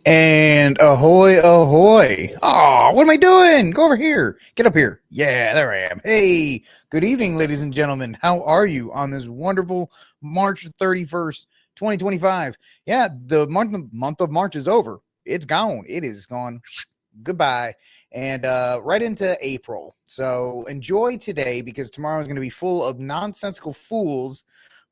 And ahoy, ahoy. Oh, what am I doing? Go over here. Get up here. Yeah, there I am. Hey, good evening, ladies and gentlemen. How are you on this wonderful March 31st, 2025? Yeah, the month of March is over. It's gone. It is gone. Goodbye. And right into April. So enjoy today because tomorrow is going to be full of nonsensical fools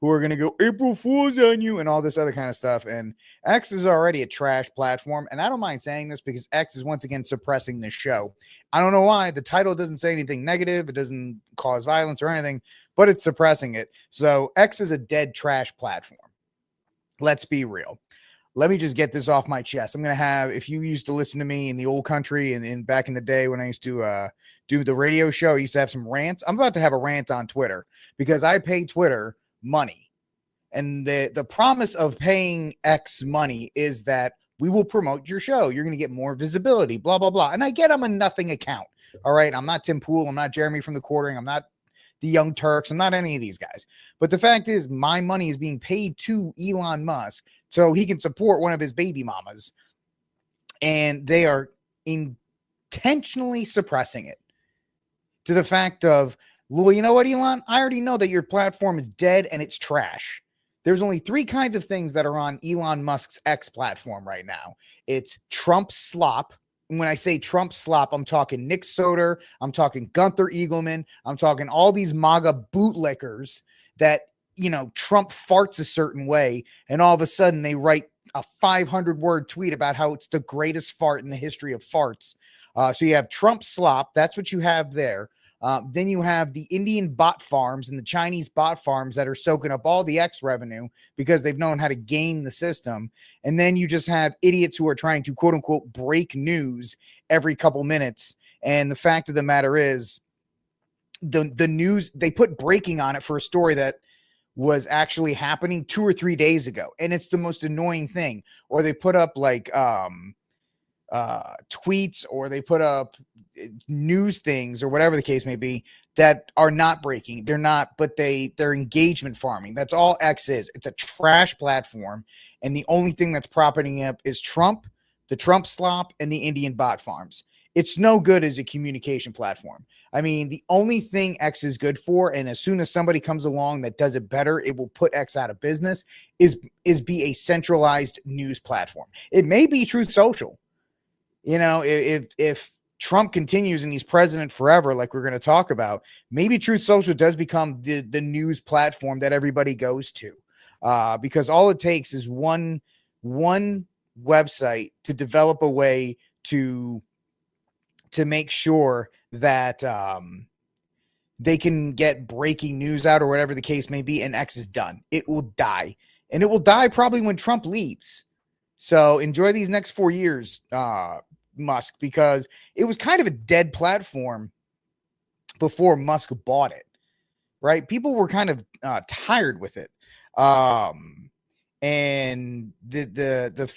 who are going to go April Fools on you and all this other kind of stuff. And X is already a trash platform. And I don't mind saying this because X is once again suppressing this show. I don't know why. The title doesn't say anything negative. It doesn't cause violence or anything, but it's suppressing it. So X is a dead trash platform. Let's be real. Let me just get this off my chest. I'm going to have, if you used to listen to me in the old country and back in the day when I used to do the radio show, I used to have some rants. I'm about to have a rant on Twitter because I pay Twitter money. And the promise of paying X money is that we will promote your show. You're going to get more visibility, blah, blah, blah. And I get I'm a nothing account. All right. I'm not Tim Pool. I'm not Jeremy from the Quartering. I'm not the Young Turks. I'm not any of these guys. But the fact is, my money is being paid to Elon Musk so he can support one of his baby mamas. And they are intentionally suppressing it to the fact of, well, you know what, Elon? I already know that your platform is dead and it's trash. There's only three kinds of things that are on Elon Musk's X platform right now. It's Trump slop. And when I say Trump slop, I'm talking Nick Soder. I'm talking Gunther Eagleman. I'm talking all these MAGA bootlickers that, you know, Trump farts a certain way. And all of a sudden they write a 500-word tweet about how it's the greatest fart in the history of farts. So you have Trump slop. That's what you have there. Then you have the Indian bot farms and the Chinese bot farms that are soaking up all the X revenue because they've known how to game the system. And then you just have idiots who are trying to, quote unquote, break news every couple minutes. And the fact of the matter is the news, they put breaking on it for a story that was actually happening 2 or 3 days ago. And it's the most annoying thing. Or they put up like tweets, or they put up news things or whatever the case may be that are not breaking. They're not, but they're engagement farming. That's all X is. It's a trash platform. And the only thing that's propping up is Trump, the Trump slop, and the Indian bot farms. It's no good as a communication platform. I mean, the only thing X is good for, and as soon as somebody comes along that does it better, it will put X out of business, is be a centralized news platform. It may be Truth Social. You know, if Trump continues and he's president forever, like we're going to talk about, maybe Truth Social does become the news platform that everybody goes to, because all it takes is one website to develop a way to make sure that they can get breaking news out or whatever the case may be, and X is done. It will die, and it will die probably when Trump leaves. So enjoy these next 4 years, Musk, because it was kind of a dead platform before Musk bought it, right? People were kind of tired with it. And the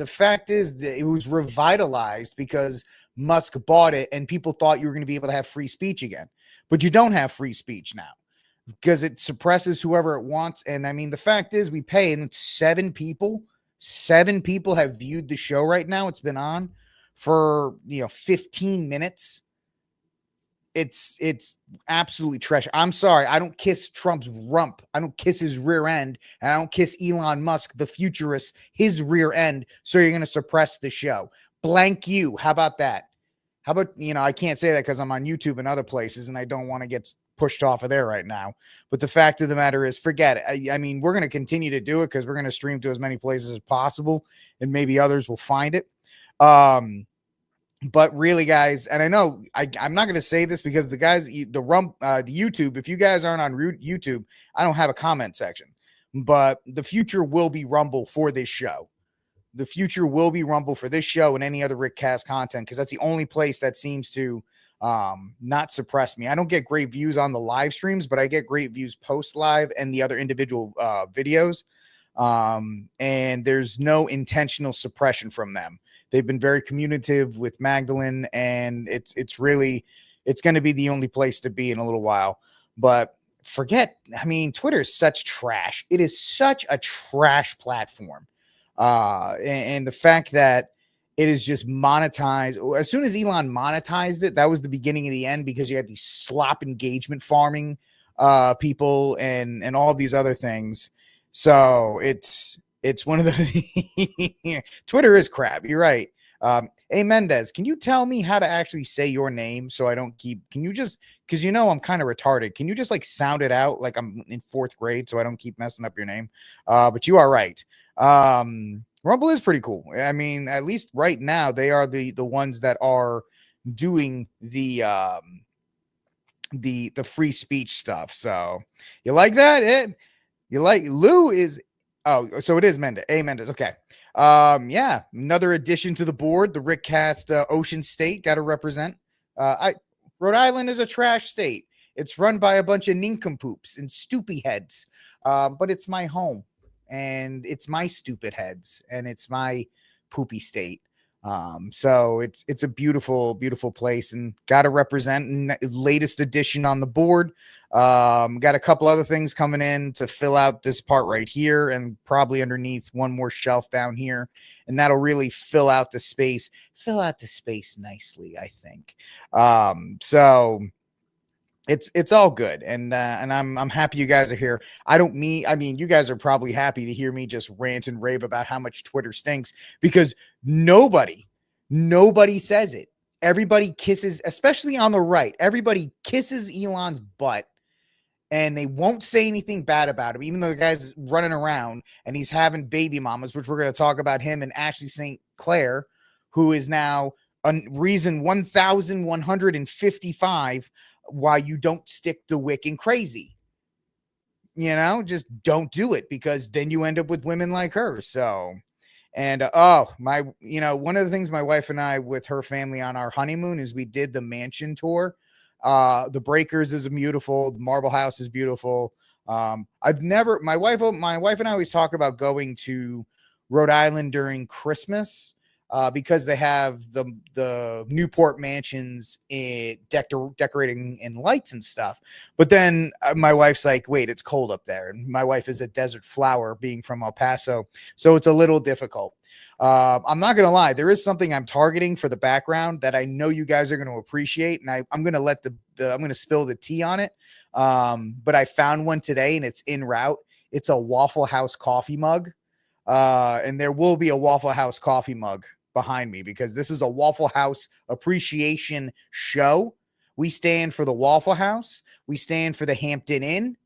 fact is that it was revitalized because Musk bought it and people thought you were going to be able to have free speech again. But you don't have free speech now because it suppresses whoever it wants. And I mean, the fact is we pay, and it's 7 people have viewed the show right now. It's been on for 15 minutes. It's absolutely trash. I'm sorry. I don't kiss Trump's rump. I don't kiss his rear end. And I don't kiss Elon Musk, the futurist, his rear end. So you're going to suppress the show. Blank you. How about that? How about, I can't say that because I'm on YouTube and other places and I don't want to get pushed off of there right now. But the fact of the matter is, forget it. I mean, we're going to continue to do it because we're going to stream to as many places as possible and maybe others will find it. But really, guys, and I know I'm not going to say this because the guys, the YouTube, if you guys aren't on YouTube, I don't have a comment section, but the future will be Rumble for this show. The future will be Rumble for this show and any other Rickcast content, because that's the only place that seems to not suppress me. I don't get great views on the live streams, but I get great views post live and the other individual videos. And there's no intentional suppression from them. They've been very communicative with Magdalene, and it's going to be the only place to be in a little while. But Twitter is such trash. It is such a trash platform. And the fact that it is just monetized. As soon as Elon monetized it, that was the beginning of the end, because you had these slop engagement farming people and all these other things. So it's one of the Twitter is crap. You're right. Hey Mendez, can you tell me how to actually say your name so I don't keep? Can you just, because I'm kind of retarded. Can you just like sound it out like I'm in fourth grade so I don't keep messing up your name? But you are right. Rumble is pretty cool. I mean, at least right now they are the ones that are doing the free speech stuff. So you like that? You like Lou is so it is Mendez. A Mendez. Okay. Yeah, another addition to the board. The Rick Cast Ocean State got to represent. I Rhode Island is a trash state. It's run by a bunch of nincompoops and stoopy heads. But it's my home, and it's my stupid heads, and it's my poopy state. So it's a beautiful, beautiful place, and got to represent. Latest addition on the board. Got a couple other things coming in to fill out this part right here, and probably underneath one more shelf down here, and that'll really fill out the space nicely, I think. So it's all good, and I'm happy you guys are here. I mean, you guys are probably happy to hear me just rant and rave about how much Twitter stinks, because nobody says it. Everybody kisses, especially on the right, everybody kisses Elon's butt, and they won't say anything bad about him, even though the guy's running around and he's having baby mamas, which we're going to talk about him and Ashley St. Clair, who is now reason 1,155 why you don't stick the wick in crazy. Just don't do it, because then you end up with women like her. So, and one of the things my wife and I, with her family on our honeymoon, is we did the mansion tour. The Breakers is beautiful. The Marble House is beautiful. My wife and I always talk about going to Rhode Island during Christmas, because they have the Newport mansions decorating in lights and stuff. But then my wife's like, wait, it's cold up there. And my wife is a desert flower, being from El Paso, so it's a little difficult. I'm not going to lie. There is something I'm targeting for the background that I know you guys are going to appreciate. And I'm going to let I'm going to spill the tea on it. But I found one today, and it's en route. It's a Waffle House coffee mug. And there will be a Waffle House coffee mug behind me, because this is a Waffle House appreciation show. We stand for the Waffle House. We stand for the Hampton Inn.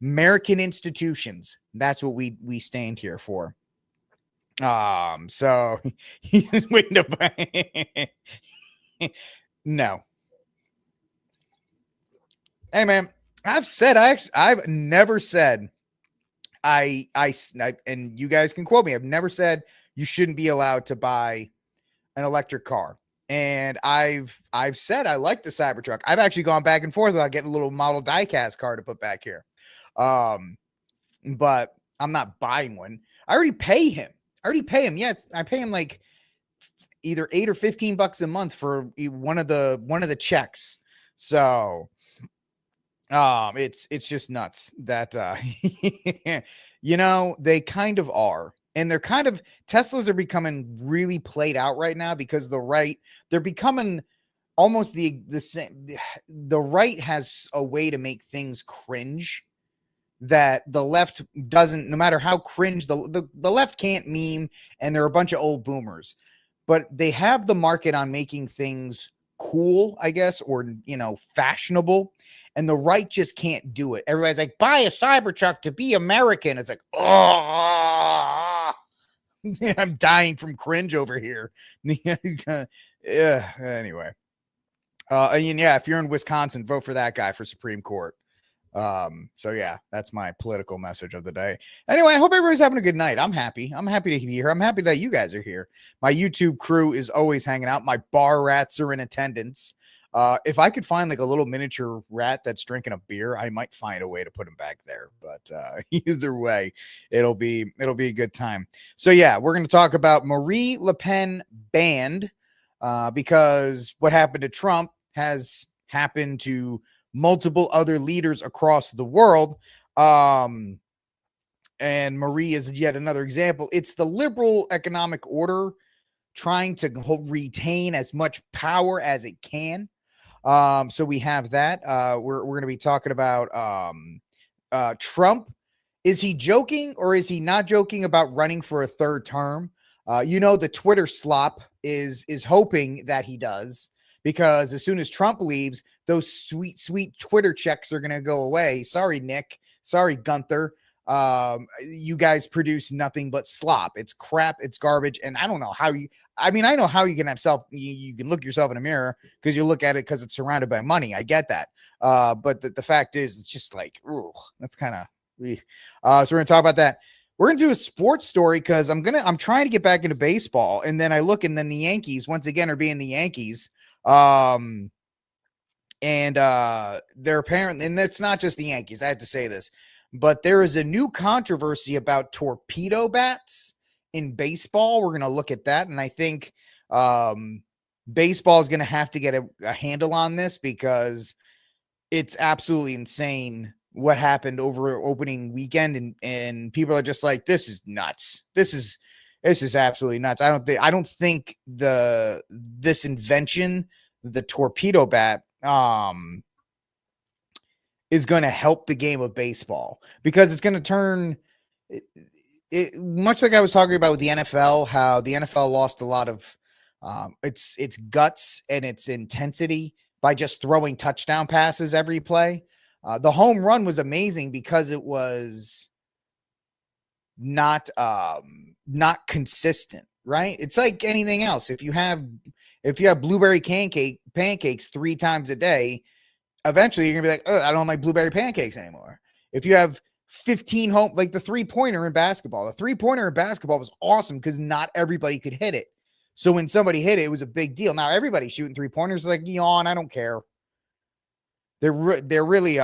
American institutions. That's what we stand here for. So he's waiting to buy. No. Hey man, I've never said I and you guys can quote me. I've never said you shouldn't be allowed to buy an electric car. And I've said I like the Cybertruck. I've actually gone back and forth about getting a little model diecast car to put back here. But I'm not buying one. I already pay him. Yes, I pay him like either $8 or $15 a month for one of the checks. So it's just nuts that they kind of are. And they're kind of, Teslas are becoming really played out right now, because they're becoming almost the same. The right has a way to make things cringe that the left doesn't. No matter how cringe the left can't meme, and they're a bunch of old boomers, but they have the market on making things cool, I guess, or fashionable. And the right just can't do it. Everybody's like, buy a Cybertruck to be American. It's like, oh, I'm dying from cringe over here. Yeah. Anyway. And yeah, if you're in Wisconsin, vote for that guy for Supreme Court. So yeah, that's my political message of the day. Anyway, I hope everybody's having a good night. I'm happy to be here. I'm happy that you guys are here. My YouTube crew is always hanging out. My bar rats are in attendance. If I could find like a little miniature rat that's drinking a beer, I might find a way to put him back there. But either way, it'll be a good time. So yeah, we're going to talk about Marie Le Pen banned, because what happened to Trump has happened to multiple other leaders across the world. and Marie is yet another example. It's the liberal economic order trying to retain as much power as it can. So we have that. We're going to be talking about Trump. Is he joking or is he not joking about running for a third term? The Twitter slop is hoping that he does, because as soon as Trump leaves, those sweet Twitter checks are going to go away. Sorry, Nick. Sorry, Gunther. You guys produce nothing but slop. It's crap. It's garbage. And I don't know how I know how you can have you can look yourself in a mirror because you look at it because it's surrounded by money. I get that. But the fact is, it's just like, ooh, that's kind of, so we're going to talk about that. We're going to do a sports story because I'm trying to get back into baseball. And then I look, and then the Yankees once again are being the Yankees. And they're apparently, and it's not just the Yankees, I have to say this, but there is a new controversy about torpedo bats in baseball. We're going to look at that. And I think baseball is going to have to get a handle on this because it's absolutely insane what happened over opening weekend. And people are just like, this is nuts. This is absolutely nuts. I don't think this invention, the torpedo bat, is going to help the game of baseball, because it's going to turn it much like I was talking about with the NFL, how the NFL lost a lot of its guts and its intensity by just throwing touchdown passes every play. The home run was amazing because it was not consistent, right? It's like anything else. If you have blueberry pancakes 3 times a day, eventually you're gonna be like, oh, I don't like blueberry pancakes anymore. If you have 15 home, like the 3-pointer in basketball, was awesome because not everybody could hit it. So when somebody hit it, it was a big deal. Now everybody's shooting 3-pointers, like, yawn, I don't care. They're really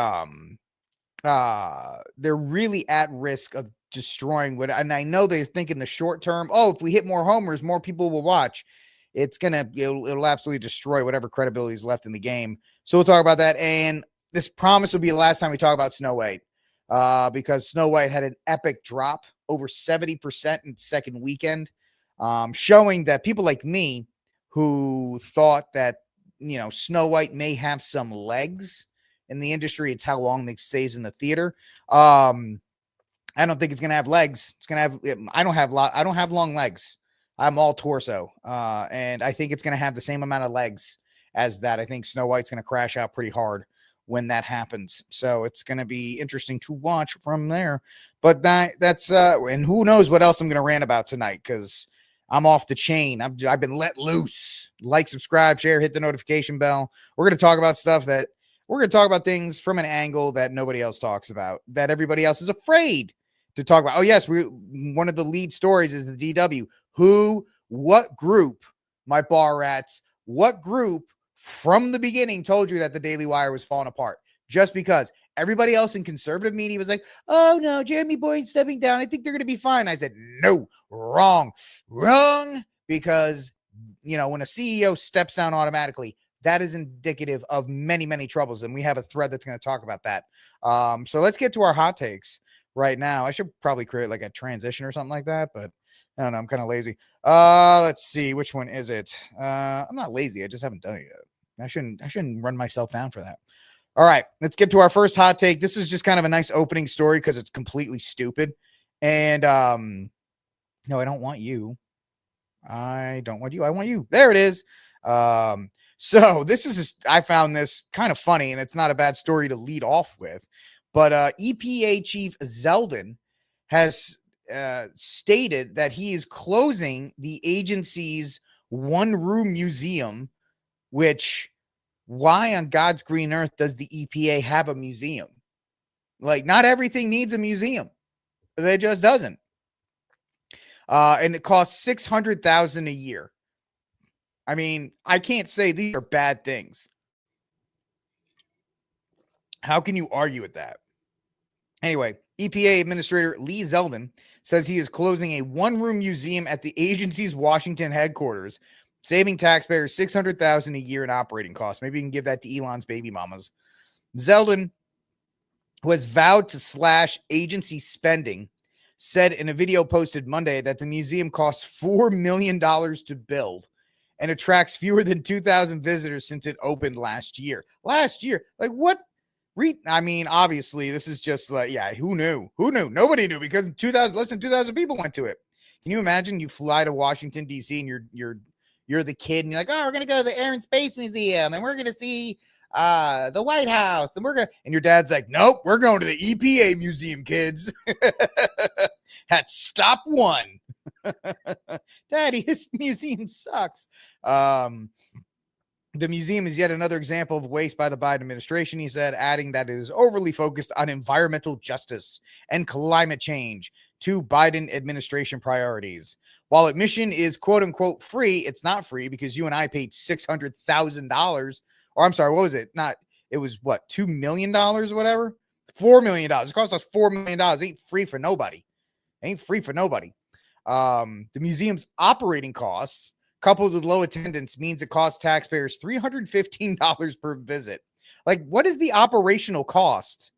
at risk of destroying what, and I know they think in the short term, oh, if we hit more homers, more people will watch. It'll absolutely destroy whatever credibility is left in the game. So we'll talk about that. And this promise will be the last time we talk about Snow White, because Snow White had an epic drop, over 70% in the second weekend, showing that people like me who thought that, Snow White may have some legs in the industry, it's how long it stays in the theater. I don't think it's going to have legs. I don't have long legs. I'm all torso. And I think it's going to have the same amount of legs as that. I think Snow White's going to crash out pretty hard when that happens. So it's going to be interesting to watch from there. But that's and who knows what else I'm going to rant about tonight, because I'm off the chain. I've been let loose. Like, subscribe, share, hit the notification bell. We're going to talk about things from an angle that nobody else talks about, that everybody else is afraid to talk about. Oh yes, one of the lead stories is the DW. What group, my bar rats, what group from the beginning told you that the Daily Wire was falling apart? Just because everybody else in conservative media was like, oh no, Jeremy Boyd's stepping down, I think they're going to be fine. I said, no, wrong, because, when a CEO steps down automatically, that is indicative of many, many troubles. And we have a thread that's going to talk about that. So let's get to our hot takes right now. I should probably create like a transition or something like that, but I don't know. I'm kind of lazy. Let's see. Which one is it? I'm not lazy. I just haven't done it yet. I shouldn't run myself down for that. All right, let's get to our first hot take. This is just kind of a nice opening story because it's completely stupid. And no, I don't want you. I don't want you. I want you. There it is. So this is I found this kind of funny, and it's not a bad story to lead off with. But EPA Chief Zeldin has stated that he is closing the agency's one-room museum, which, why on God's green earth does the EPA have a museum? Like, not everything needs a museum. It just doesn't. And it costs $600,000 a year. I mean, I can't say these are bad things. How can you argue with that? Anyway, EPA Administrator Lee Zeldin says he is closing a one-room museum at the agency's Washington headquarters, saving taxpayers $600,000 a year in operating costs. Maybe you can give that to Elon's baby mamas. Zeldin, who has vowed to slash agency spending, said in a video posted Monday that the museum costs $4 million to build and attracts fewer than 2,000 visitors since it opened last year. Like what? I mean, obviously, this is just like, yeah, who knew? Nobody knew, because less than 2,000 people went to it. Can you imagine you fly to Washington, D.C., and you're the kid, and you're like, oh, we're going to go to the Air and Space Museum, and we're going to see the White House, and your dad's like, nope, we're going to the EPA museum, kids. That's stop one. Daddy, this museum sucks. The museum is yet another example of waste by the Biden administration, he said, adding that it is overly focused on environmental justice and climate change, two Biden administration priorities. While admission is quote unquote free, it's not free, because you and I paid $600,000. Or I'm sorry, what was it? It was what, $2 million or whatever? $4 million. It cost us $4 million. Ain't free for nobody. The museum's operating costs, coupled with low attendance, means it costs taxpayers $315 per visit. Like, what is the operational cost?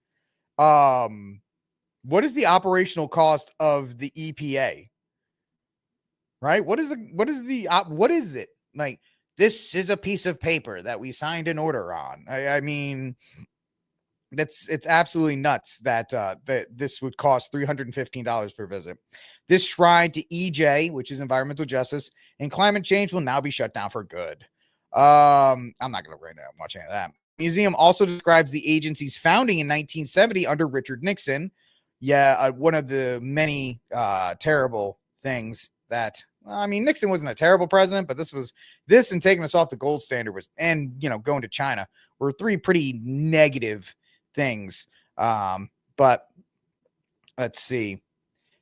What is the operational cost of the EPA? Right? What is it? Like, this is a piece of paper that we signed an order on. I mean, it's absolutely nuts that this would cost $315 per visit. This shrine to EJ, which is environmental justice and climate change, will now be shut down for good. I'm not going to right now watch any of that. The museum also describes the agency's founding in 1970 under Richard Nixon. Yeah, one of the many terrible things that, I mean, Nixon wasn't a terrible president, but this and taking us off the gold standard and going to China were three pretty negative things. But let's see.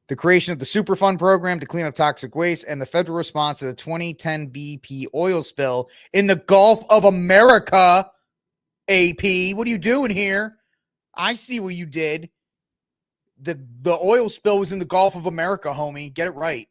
The creation of the Superfund program to clean up toxic waste, and the federal response to the 2010 BP oil spill in the Gulf of America. AP, what are you doing here? I see what you did. The oil spill was in the Gulf of America, homie. Get it right.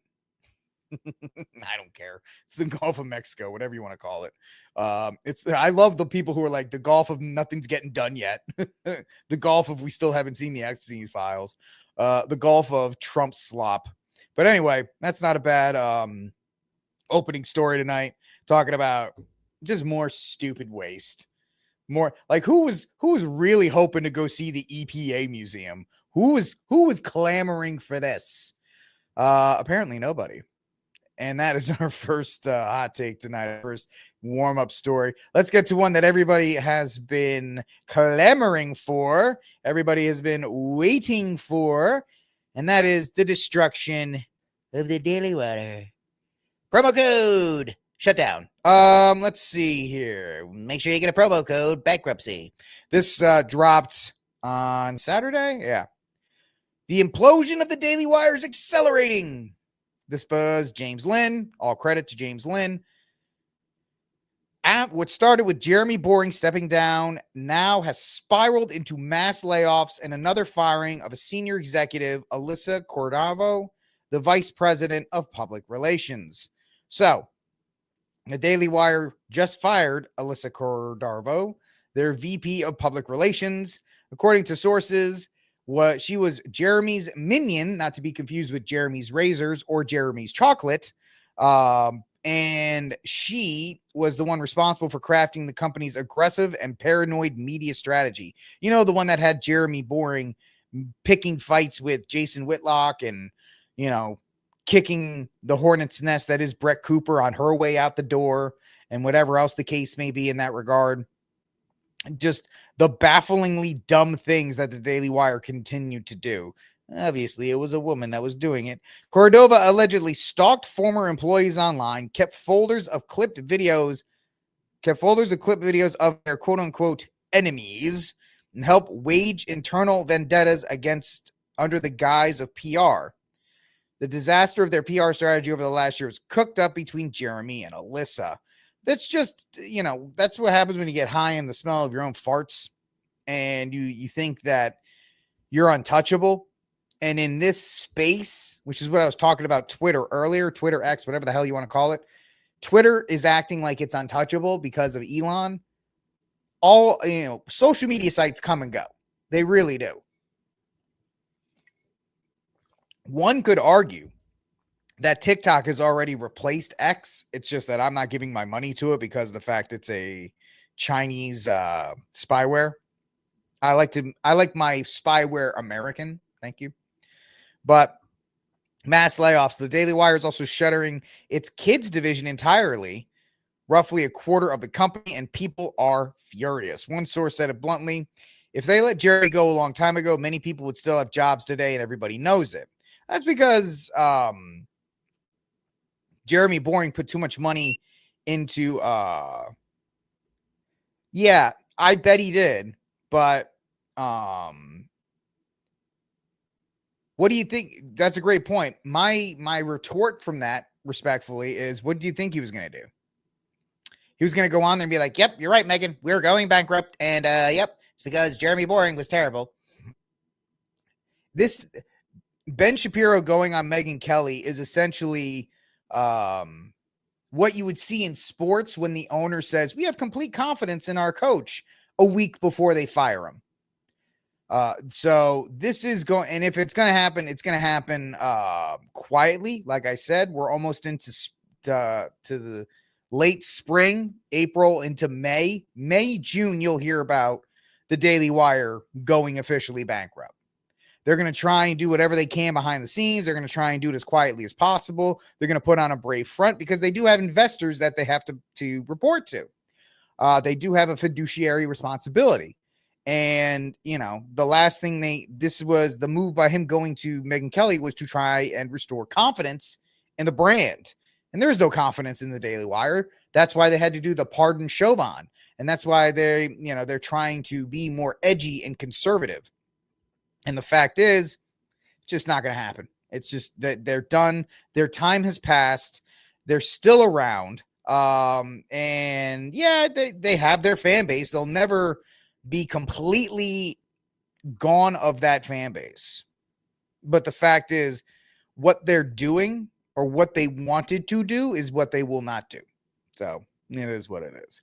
I don't care. It's the Gulf of Mexico, whatever you want to call it. I love the people who are like, the Gulf of nothing's getting done yet. The Gulf of we still haven't seen the Epstein files. The Gulf of Trump slop. But anyway, that's not a bad opening story tonight, talking about just more stupid waste. More like who was really hoping to go see the EPA museum? Who was clamoring for this? Apparently nobody. And that is our first hot take tonight, first warm-up story. Let's get to one that everybody has been clamoring for, everybody has been waiting for, and that is the destruction of the Daily Wire. Promo code shutdown. Let's see here. Make sure you get a promo code bankruptcy. This dropped on Saturday. Yeah. The implosion of the Daily Wire is accelerating. This buzz, James Lynn, all credit to James Lynn. What started with Jeremy Boring stepping down now has spiraled into mass layoffs and another firing of a senior executive, Alyssa Cordavo, the vice president of public relations. So, the Daily Wire just fired Alyssa Cordavo, their VP of public relations. According to sources, she was Jeremy's minion, not to be confused with Jeremy's razors or Jeremy's chocolate. And she was the one responsible for crafting the company's aggressive and paranoid media strategy. You know, the one that had Jeremy Boring picking fights with Jason Whitlock and, kicking the hornet's nest that is Brett Cooper on her way out the door and whatever else the case may be in that regard. Just the bafflingly dumb things that the Daily Wire continued to do. Obviously, it was a woman that was doing it. Cordova allegedly stalked former employees online, kept folders of clipped videos of their quote-unquote enemies, and helped wage internal vendettas under the guise of PR. The disaster of their PR strategy over the last year was cooked up between Jeremy and Alyssa. That's just, that's what happens when you get high in the smell of your own farts and you think that you're untouchable. And in this space, which is what I was talking about Twitter earlier, Twitter X, whatever the hell you want to call it, Twitter is acting like it's untouchable because of Elon. All, social media sites come and go. They really do. One could argue that TikTok has already replaced X. It's just that I'm not giving my money to it because of the fact it's a Chinese spyware. I like my spyware American. Thank you. But mass layoffs. The Daily Wire is also shuttering its kids division entirely, roughly a quarter of the company, and people are furious. One source said it bluntly: if they let Jerry go a long time ago, many people would still have jobs today, and everybody knows it. That's because Jeremy Boring put too much money into yeah, I bet he did, but what do you think? That's a great point. My retort from that, respectfully, is what do you think he was going to do? He was going to go on there and be like, "Yep, you're right, Megan. We're going bankrupt, and yep, it's because Jeremy Boring was terrible." This Ben Shapiro going on Megyn Kelly is essentially what you would see in sports when the owner says, "We have complete confidence in our coach," a week before they fire him. So this is going, and if it's going to happen, it's going to happen quietly. Like I said, we're almost into to the late spring, April into May, June. You'll hear about the Daily Wire going officially bankrupt. They're going to try and do whatever they can behind the scenes. They're going to try and do it as quietly as possible. They're going to put on a brave front because they do have investors that they have to report to. They do have a fiduciary responsibility. And, you know, the last thing this was the move by him going to Megyn Kelly was to try and restore confidence in the brand. And there is no confidence in the Daily Wire. That's why they had to do the pardon Chauvin. And that's why they're trying to be more edgy and conservative. And the fact is, just not going to happen. It's just that they're done. Their time has passed. They're still around. And yeah, they have their fan base. They'll never be completely gone of that fan base. But the fact is, what they're doing or what they wanted to do is what they will not do. So it is what it is.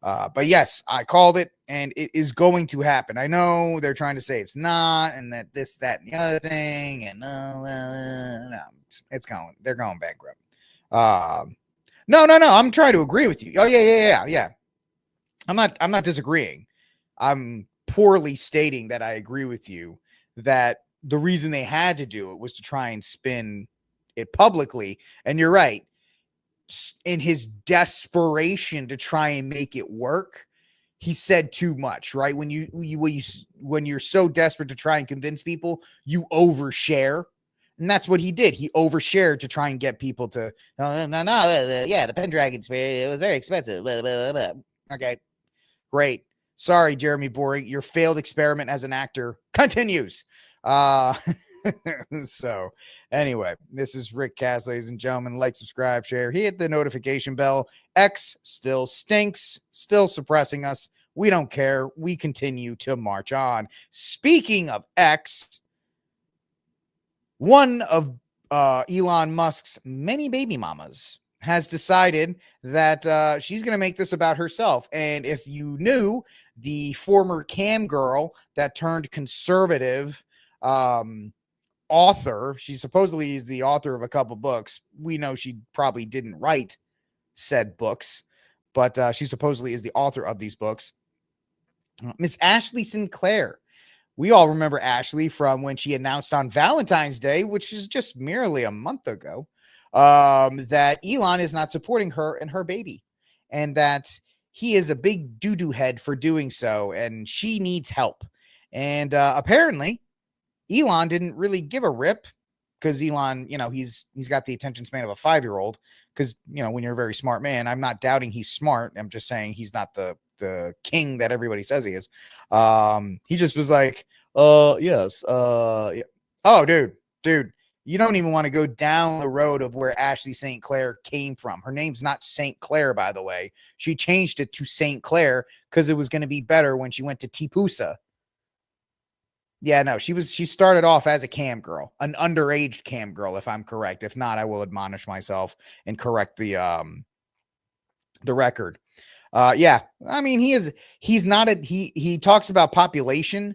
But yes, I called it, and it is going to happen. I know they're trying to say it's not, and that this, that, and the other thing, and no, it's going. They're going bankrupt. No. I'm trying to agree with you. Oh yeah. I'm not disagreeing. I'm poorly stating that I agree with you that the reason they had to do it was to try and spin it publicly. And you're right. In his desperation to try and make it work, he said too much, right? When you're so desperate to try and convince people, you overshare. And that's what he did. He overshared to try and get people to, yeah, the Pendragon spray, it was very expensive. Blah, blah, blah. Okay, great. Sorry, Jeremy Boring, your failed experiment as an actor continues. So anyway, this is Rick Cass, ladies and gentlemen. Like, subscribe, share, hit the notification bell. X still stinks, still suppressing us. We don't care. We continue to march on. Speaking of X, one of Elon Musk's many baby mamas has decided that she's going to make this about herself. And if you knew, the former cam girl that turned conservative author, she supposedly is the author of a couple books. We know she probably didn't write said books, but she supposedly is the author of these books. Miss Ashley Sinclair. We all remember Ashley from when she announced on Valentine's Day, which is just merely a month ago, that Elon is not supporting her and her baby, and that he is a big doo-doo head for doing so, and she needs help. And apparently, Elon didn't really give a rip, because Elon, he's got the attention span of a 5-year-old. Because when you're a very smart man, I'm not doubting he's smart. I'm just saying he's not the king that everybody says he is. He just was like, yes, yeah. Oh, dude, you don't even want to go down the road of where Ashley St. Clair came from. Her name's not St. Clair, by the way. She changed it to St. Clair because it was going to be better when she went to Tipusa. Yeah, no, she started off as a cam girl, an underage cam girl, if I'm correct. If not, I will admonish myself and correct the record. Yeah, I mean, he talks about population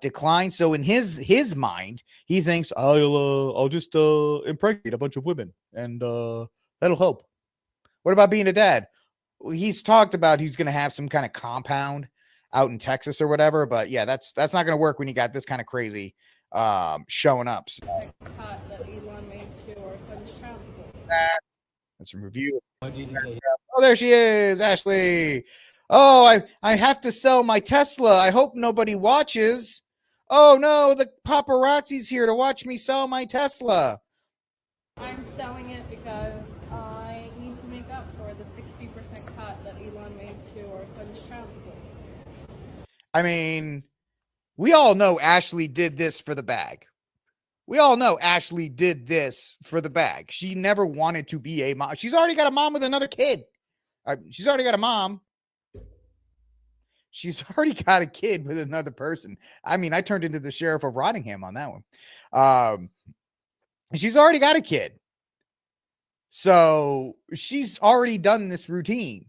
declined. So in his mind, he thinks I'll just impregnate a bunch of women and that'll help. What about being a dad? He's talked about he's going to have some kind of compound out in Texas or whatever, but yeah, that's not going to work when you got this kind of crazy showing up. So, cut that Elon made to our son's child support. let's review. Oh, there she is, Ashley. Oh, I have to sell my Tesla. I hope nobody watches. Oh no, the paparazzi's here to watch me sell my Tesla. I'm selling it because I need to make up for the 60% cut that Elon made to our son's child support. I mean, we all know Ashley did this for the bag. We all know Ashley did this for the bag. She never wanted to be a mom. She's already got a mom with another kid. She's already got a mom. She's already got a kid with another person. I mean, I turned into the sheriff of Rottingham on that one. She's already got a kid. So she's already done this routine.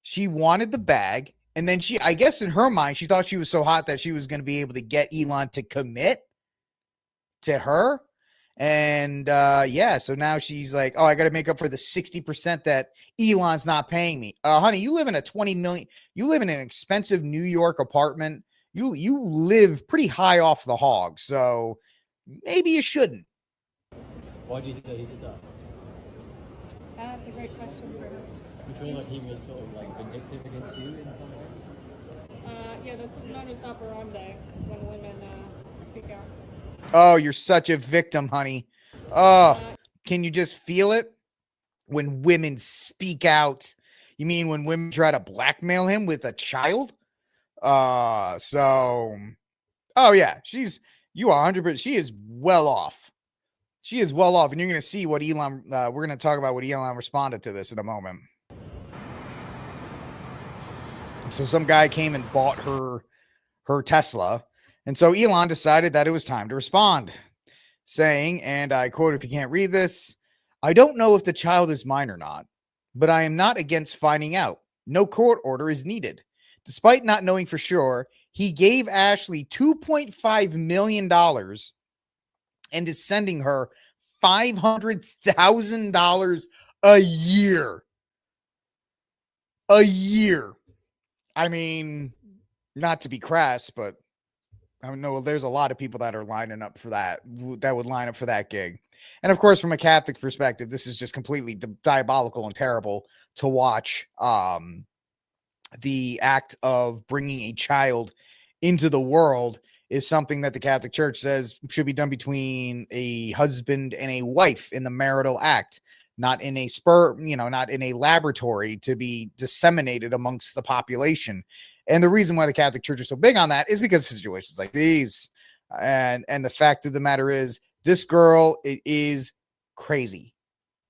She wanted the bag. And then I guess in her mind, she thought she was so hot that she was going to be able to get Elon to commit to her. And yeah, so now she's like, oh, I got to make up for the 60% that Elon's not paying me. Honey, you live in a 20 million, you live in an expensive New York apartment. You live pretty high off the hog. So maybe you shouldn't. Why do you think that he did that? That's a great question for him. You feel like he was sort of like vindictive against you in some way? Yeah, that's his modus operandi when women speak out. Oh, you're such a victim, honey. Oh, can you just feel it? When women speak out. You mean when women try to blackmail him with a child? Oh yeah, you are 100%. She is well off. She is well off. And you're going to see what Elon, we're going to talk about what Elon responded to this in a moment. So some guy came and bought her Tesla. And so Elon decided that it was time to respond, saying, and I quote, if you can't read this, I don't know if the child is mine or not, but I am not against finding out. No court order is needed. Despite not knowing for sure, he gave Ashley $2.5 million and is sending her $500,000 a year. A year. I mean, not to be crass, but I know there's a lot of people that are lining up for that would line up for that gig. And of course, from a Catholic perspective, this is just completely diabolical and terrible to watch. The act of bringing a child into the world is something that the Catholic Church says should be done between a husband and a wife in the marital act, not in a not in a laboratory to be disseminated amongst the population. And the reason why the Catholic Church is so big on that is because of situations like these. And the fact of the matter is, this girl is crazy.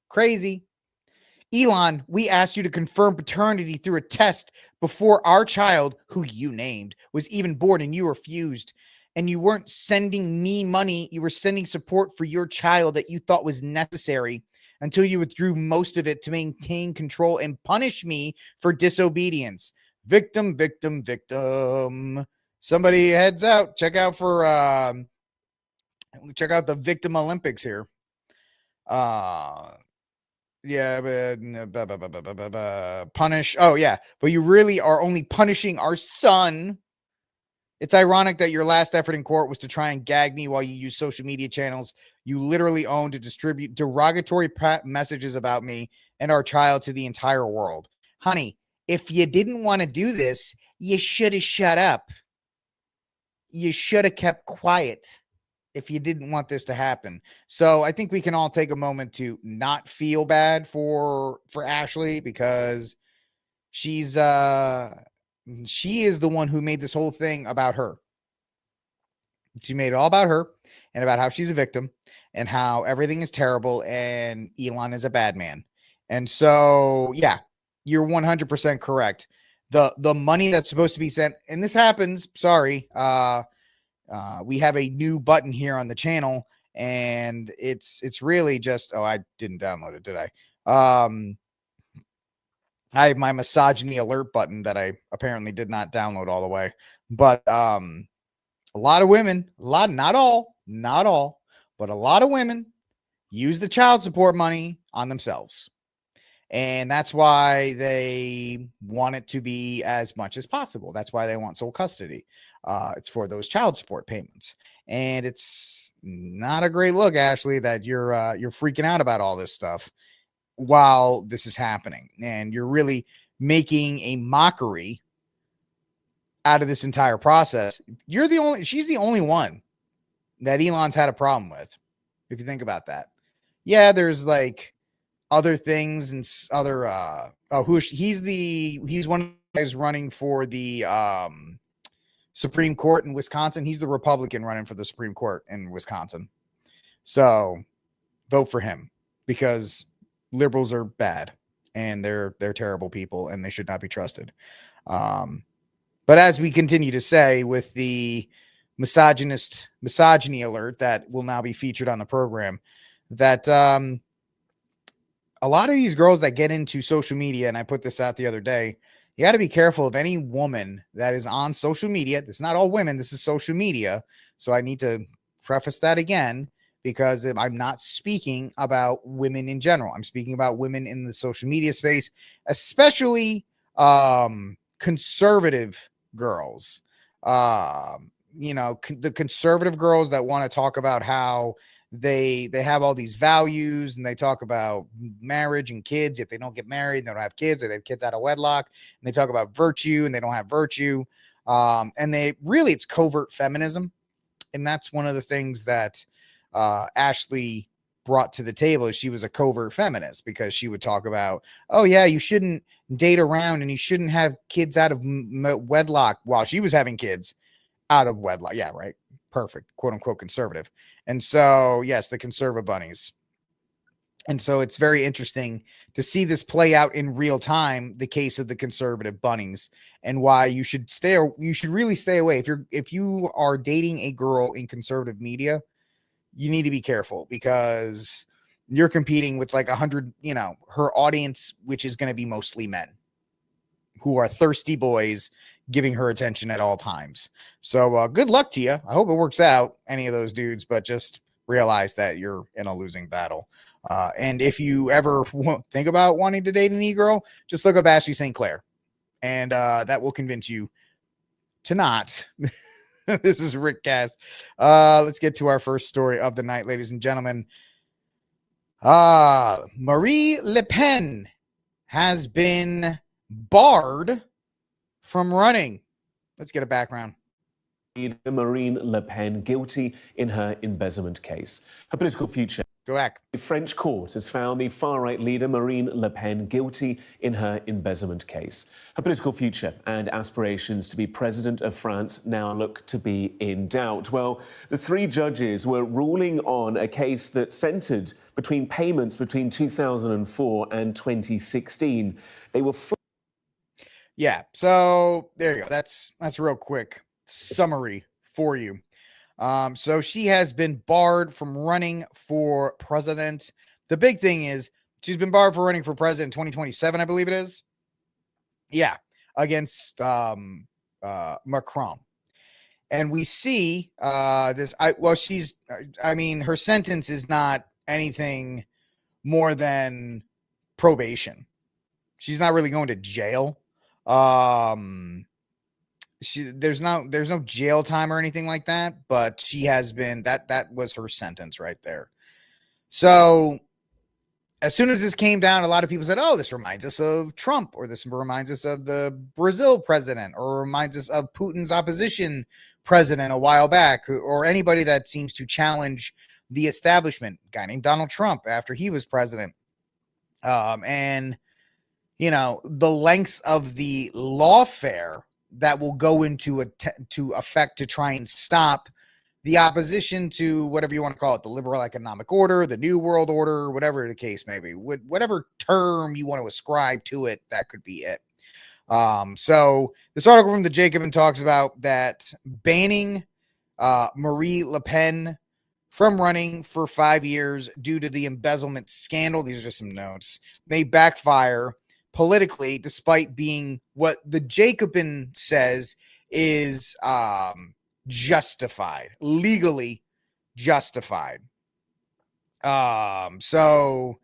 Crazy. Elon, we asked you to confirm paternity through a test before our child, who you named, was even born, and you refused. And you weren't sending me money. You were sending support for your child that you thought was necessary until you withdrew most of it to maintain control and punish me for disobedience. Victim, victim, victim. Somebody heads out. Check out the Victim Olympics here. Yeah, but punish. Oh, yeah. But you really are only punishing our son. It's ironic that your last effort in court was to try and gag me while you use social media channels you literally own to distribute derogatory messages about me and our child to the entire world. Honey, if you didn't want to do this, you should have shut up. You should have kept quiet if you didn't want this to happen. So I think we can all take a moment to not feel bad for Ashley, because she is the one who made this whole thing about her. She made it all about her and about how she's a victim and how everything is terrible and Elon is a bad man. And so, yeah, you're 100% correct. The money that's supposed to be sent, and this happens, sorry, we have a new button here on the channel, and it's really just, I didn't download it, did I? I have my misogyny alert button that I apparently did not download all the way, but a lot of women, not all, but a lot of women use the child support money on themselves. And that's why they want it to be as much as possible. That's why they want sole custody. It's for those child support payments. And it's not a great look, Ashley, that you're freaking out about all this stuff while this is happening. And you're really making a mockery out of this entire process. She's the only one that Elon's had a problem with, if you think about that. Yeah, there's like other things and other he's one of the guys running for the Supreme Court in Wisconsin. He's the Republican running for the Supreme Court in Wisconsin. So vote for him, because liberals are bad and they're terrible people and they should not be trusted. But as we continue to say, with the misogyny alert that will now be featured on the program, that a lot of these girls that get into social media, and I put this out the other day, you got to be careful of any woman that is on social media. It's not all women. This is social media. So I need to preface that again, because I'm not speaking about women in general. I'm speaking about women in the social media space, especially conservative girls. The conservative girls that want to talk about how they have all these values, and they talk about marriage and kids, yet they don't get married, and they don't have kids, or they have kids out of wedlock, and they talk about virtue and they don't have virtue. And it's covert feminism. And that's one of the things that Ashley brought to the table. She was a covert feminist, because she would talk about, oh yeah, you shouldn't date around and you shouldn't have kids out of wedlock, while she was having kids out of wedlock. Yeah, right. Perfect. Quote unquote conservative. And so, yes, the conservative bunnies. And so it's very interesting to see this play out in real time, the case of the conservative bunnies, and why you should really stay away. If you are dating a girl in conservative media, you need to be careful, because you're competing with like 100, her audience, which is going to be mostly men who are thirsty boys giving her attention at all times. So good luck to you. I hope it works out, any of those dudes, but just realize that you're in a losing battle. And if you ever think about wanting to date an e-girl, just look up Ashley St. Clair, and that will convince you to not. This is Rick Cast. Let's get to our first story of the night, ladies and gentlemen. Marie Le Pen has been barred from running. Let's get a background. Marine Le Pen guilty in her embezzlement case. Her political future. Go back. The French court has found the far-right leader Marine Le Pen guilty in her embezzlement case. Her political future and aspirations to be president of France now look to be in doubt. Well, the three judges were ruling on a case that centered between payments between 2004 and 2016. They were Yeah, so there you go. That's real quick summary for you. So she has been barred from running for president. The big thing is she's been barred for running for president in 2027, I believe it is. Yeah, against Macron. And we see this. Her sentence is not anything more than probation. She's not really going to jail. There's no jail time or anything like that, but she has been, that was her sentence right there. So as soon as this came down, a lot of people said, oh, this reminds us of Trump, or this reminds us of the Brazil president, or reminds us of Putin's opposition president a while back, or anybody that seems to challenge the establishment, a guy named Donald Trump after he was president. And the lengths of the lawfare that will go into effect to try and stop the opposition to whatever you want to call it, the liberal economic order, the new world order, whatever the case may be, whatever term you want to ascribe to it, that could be it. So this article from the Jacobin talks about that banning Marie Le Pen from running for 5 years due to the embezzlement scandal. These are just some notes. May backfire politically, despite being what the Jacobin says is justified, legally justified. So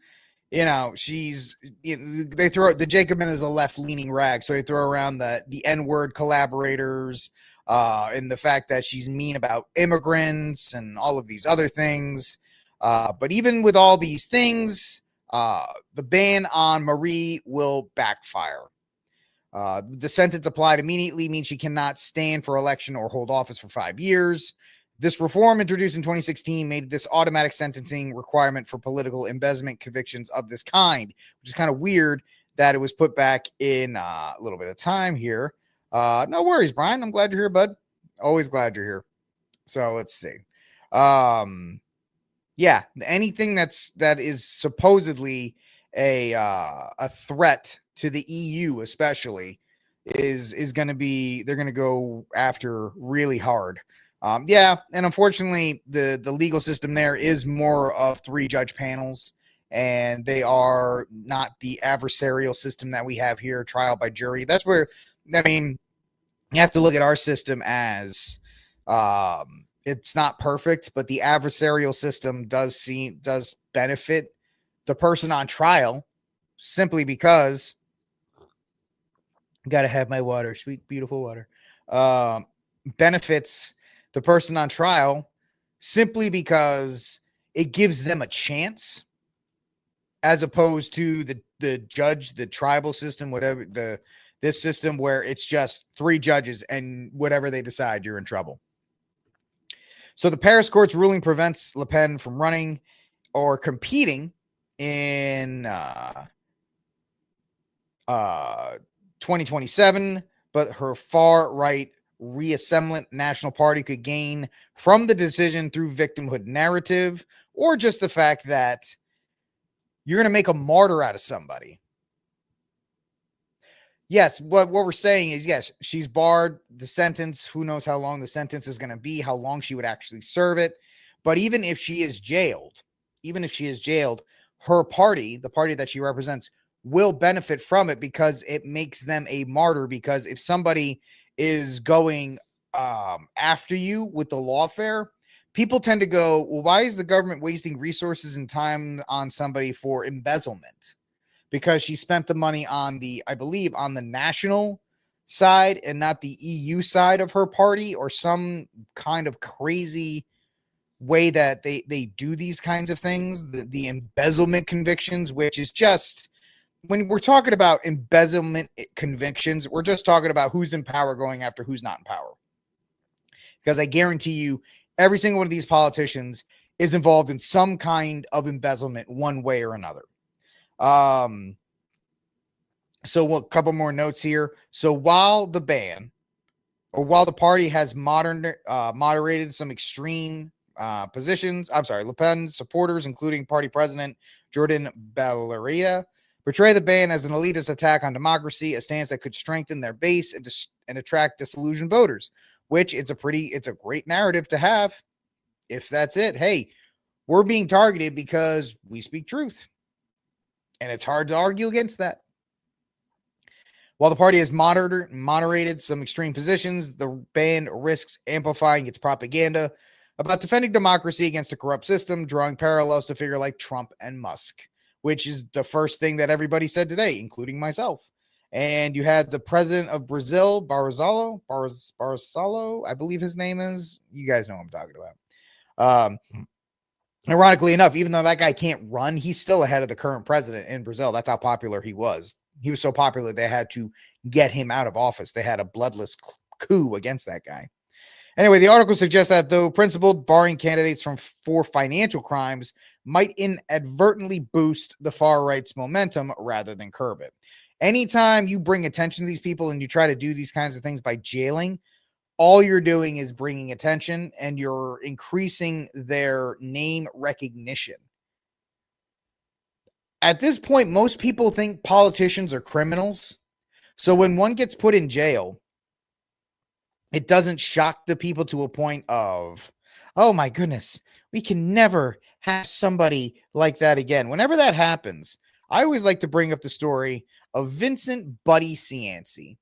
they throw the Jacobin is a left-leaning rag, so they throw around the N-word collaborators, and the fact that she's mean about immigrants and all of these other things. But even with all these things, the ban on Marie will backfire. The sentence applied immediately means she cannot stand for election or hold office for 5 years. This reform, introduced in 2016, made this automatic sentencing requirement for political embezzlement convictions of this kind, which is kind of weird that it was put back in a little bit of time here. No worries, Brian. I'm glad you're here, bud. Always glad you're here. So let's see. Yeah, anything that is supposedly a threat to the EU, especially, is going to be, they're going to go after really hard. Yeah, and unfortunately, the legal system there is more of 3 judge panels, and they are not the adversarial system that we have here, trial by jury. That's where, I mean, you have to look at our system as it's not perfect, but the adversarial system does benefit the person on trial simply because got to have my water, sweet, beautiful water. Benefits the person on trial simply because it gives them a chance, as opposed to the judge, the tribal system, whatever this system where it's just 3 judges and whatever they decide, you're in trouble. So the Paris court's ruling prevents Le Pen from running or competing in 2027, but her far-right Reassemblement National Party could gain from the decision through victimhood narrative, or just the fact that you're going to make a martyr out of somebody. Yes, what we're saying is, yes, she's barred the sentence. Who knows how long the sentence is going to be, how long she would actually serve it. But even if she is jailed, her party, the party that she represents, will benefit from it because it makes them a martyr. Because if somebody is going after you with the lawfare, people tend to go, well, why is the government wasting resources and time on somebody for embezzlement? Because she spent the money on I believe, on the national side and not the EU side of her party, or some kind of crazy way that they do these kinds of things, the embezzlement convictions, which is just, when we're talking about embezzlement convictions, we're just talking about who's in power going after who's not in power. Because I guarantee you, every single one of these politicians is involved in some kind of embezzlement one way or another. So a couple more notes here. So while the party has moderated some extreme positions, Le Pen's supporters, including party president Jordan Bellarita, portray the ban as an elitist attack on democracy, a stance that could strengthen their base and attract disillusioned voters, which it's a great narrative to have. If that's it, hey, we're being targeted because we speak truth. And it's hard to argue against that. While the party has moderated some extreme positions, the ban risks amplifying its propaganda about defending democracy against a corrupt system, drawing parallels to figures like Trump and Musk, which is the first thing that everybody said today, including myself. And you had the president of Brazil, Barzalo, I believe his name is. You guys know what I'm talking about. Ironically enough, even though that guy can't run, he's still ahead of the current president in Brazil. That's how popular he was. He was so popular, they had to get him out of office. They had a bloodless coup against that guy. Anyway, the article suggests that though principled, barring candidates for financial crimes might inadvertently boost the far right's momentum rather than curb it. Anytime you bring attention to these people and you try to do these kinds of things by jailing, all you're doing is bringing attention and you're increasing their name recognition. At this point, most people think politicians are criminals. So when one gets put in jail, it doesn't shock the people to a point of, oh my goodness, we can never have somebody like that again. Whenever that happens, I always like to bring up the story of Vincent Buddy Cianci.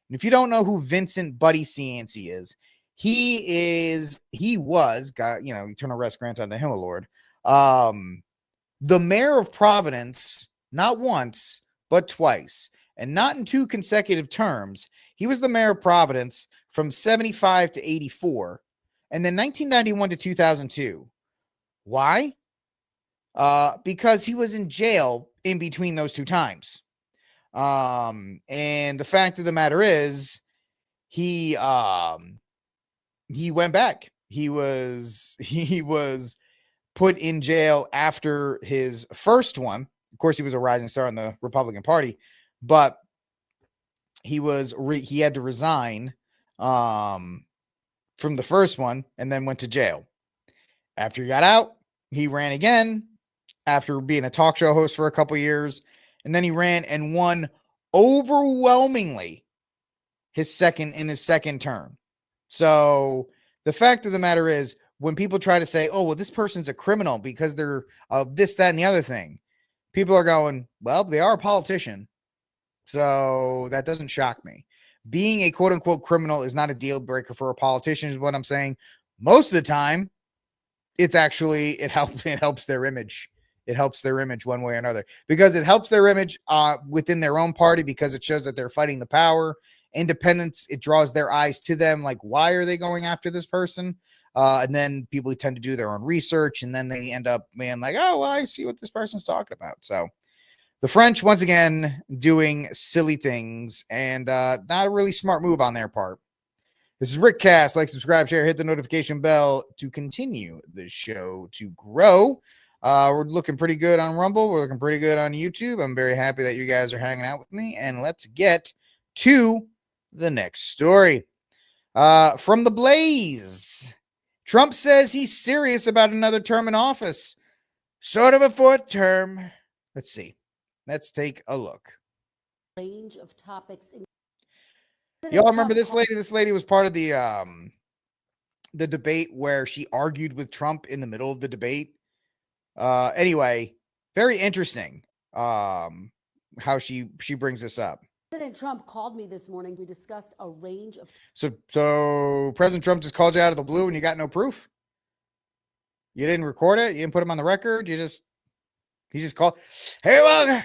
And if you don't know who Vincent Buddy Cianci is, he was, got, eternal rest grant unto him, O Lord. The mayor of Providence, not once, but twice, and not in 2 consecutive terms. He was the mayor of Providence from 75 to 84, and then 1991 to 2002. Why? Because he was in jail in between those 2 times. And the fact of the matter is, he went back. He was put in jail after his first one. Of course, he was a rising star in the Republican Party, but he had to resign from the first one and then went to jail. After he got out, he ran again after being a talk show host for a couple years, and then he ran and won overwhelmingly his second term. So the fact of the matter is, when people try to say, oh, well, this person's a criminal because they're this, that, and the other thing, people are going, well, they are a politician. So that doesn't shock me. Being a quote unquote criminal is not a deal breaker for a politician, is what I'm saying. Most of the time, it helps their image. It helps their image one way or another, because it helps their image within their own party, because it shows that they're fighting the power. Independence, it draws their eyes to them. Like, why are they going after this person? And then people tend to do their own research, and then they end up being like, oh, well, I see what this person's talking about. So the French, once again, doing silly things, and not a really smart move on their part. This is Rick Cast. Like, subscribe, share, hit the notification bell to continue the show to grow. We're looking pretty good on Rumble. We're looking pretty good on YouTube. I'm very happy that you guys are hanging out with me, and let's get to the next story. From the Blaze. Trump says he's serious about another term in office. Sort of a 4th term. Let's see. Let's take a look. Range of topics. Y'all remember this lady? This lady was part of the debate where she argued with Trump in the middle of the debate. Anyway, very interesting how she brings this up. President Trump called me this morning. We discussed a range of. So President Trump just called you out of the blue and you got no proof? You didn't record it? You didn't put him on the record? He just called. Hey, Walker,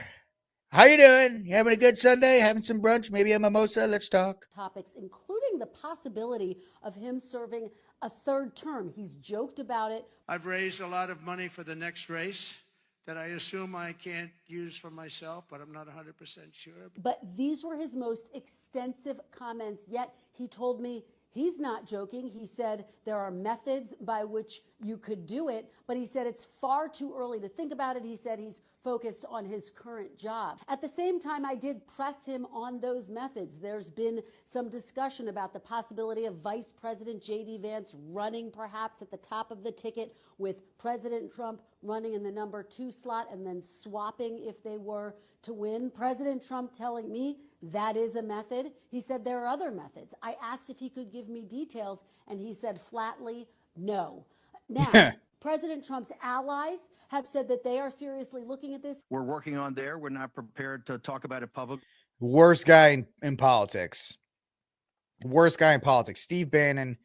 how you doing? You having a good Sunday? Having some brunch? Maybe a mimosa? Let's talk. Topics, including the possibility of him serving a 3rd term. He's joked about it. I've raised a lot of money for the next race that I assume I can't use for myself, but I'm not 100% sure. But these were his most extensive comments yet. He told me he's not joking. He said there are methods by which you could do it, but he said it's far too early to think about it. He said he's focused on his current job. At the same time, I did press him on those methods. There's been some discussion about the possibility of Vice President J.D. Vance running perhaps at the top of the ticket, with President Trump running in the number 2 slot and then swapping if they were to win. President Trump telling me that is a method. He said there are other methods. I asked if he could give me details, and he said flatly, no. Now, President Trump's allies have said that they are seriously looking at this. We're working on there. We're not prepared to talk about it publicly. Worst guy in politics. Worst guy in politics. Steve Bannon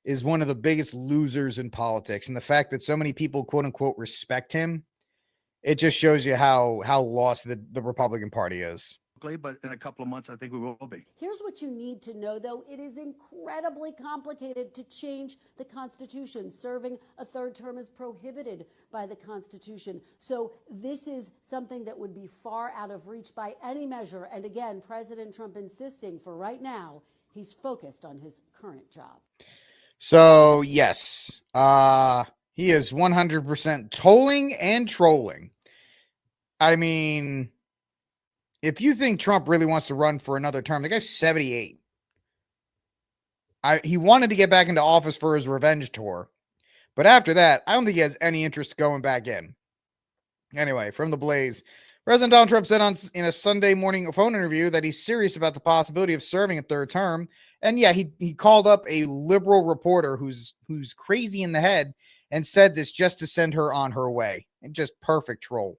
is one of the biggest losers in politics. And the fact that so many people, quote unquote, respect him, it just shows you how lost the Republican Party is. But in a couple of months, I think we will be. Here's what you need to know, though. It is incredibly complicated to change the Constitution. Serving a 3rd term is prohibited by the Constitution. So this is something that would be far out of reach by any measure. And again, President Trump insisting for right now, he's focused on his current job. So, yes, he is 100% tolling and trolling. I mean, if you think Trump really wants to run for another term, the guy's 78. He wanted to get back into office for his revenge tour. But after that, I don't think he has any interest going back in. Anyway, from the Blaze, President Donald Trump said in a Sunday morning phone interview that he's serious about the possibility of serving a 3rd term. And yeah, he called up a liberal reporter who's crazy in the head and said this just to send her on her way. And just perfect troll.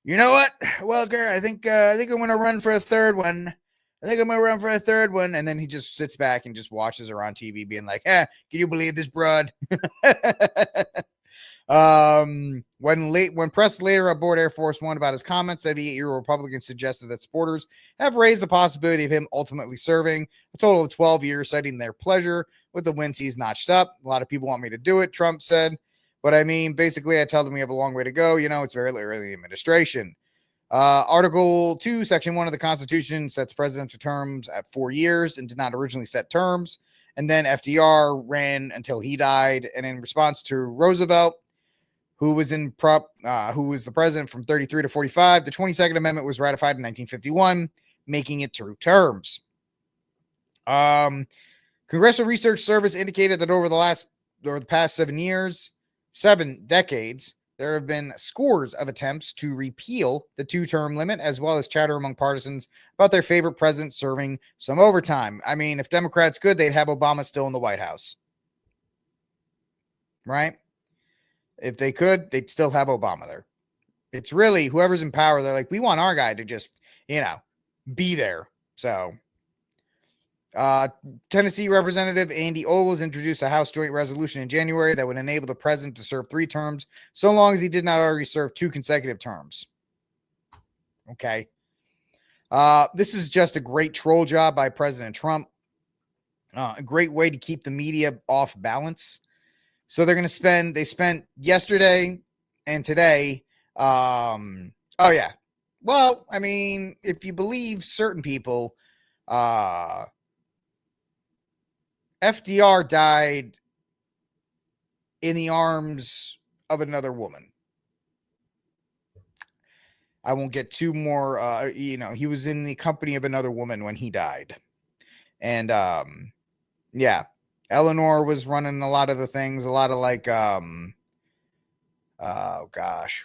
You know what, Welker? I think I'm going to run for a 3rd one. I think I'm going to run for a third one. And then he just sits back and just watches her on TV being like, can you believe this, broad? When pressed later aboard Air Force One about his comments, 78-year-old Republican suggested that supporters have raised the possibility of him ultimately serving a total of 12 years, citing their pleasure with the wins he's notched up. A lot of people want me to do it, Trump said. But I mean, basically, I tell them we have a long way to go. It's very early in the administration. Article 2, Section 1 of the Constitution sets presidential terms at 4 years and did not originally set terms. And then FDR ran until he died. And in response to Roosevelt, who was the president from 33 to 45, the 22nd Amendment was ratified in 1951, making it 2 terms. Congressional Research Service indicated that over the past 7 decades, there have been scores of attempts to repeal the 2-term limit, as well as chatter among partisans about their favorite president serving some overtime. I mean, if Democrats could, they'd have Obama still in the White House. Right? If they could, they'd still have Obama there. It's really whoever's in power. They're like, we want our guy to just, be there. So, Tennessee Representative Andy Ogles introduced a House Joint Resolution in January that would enable the president to serve 3 terms so long as he did not already serve 2 consecutive terms. Okay. This is just a great troll job by President Trump. A great way to keep the media off balance. So they spent yesterday and today. Oh yeah. Well, I mean, if you believe certain people, FDR died in the arms of another woman. I won't get too more, he was in the company of another woman when he died. And, yeah, Eleanor was running a lot of the things, a lot of like,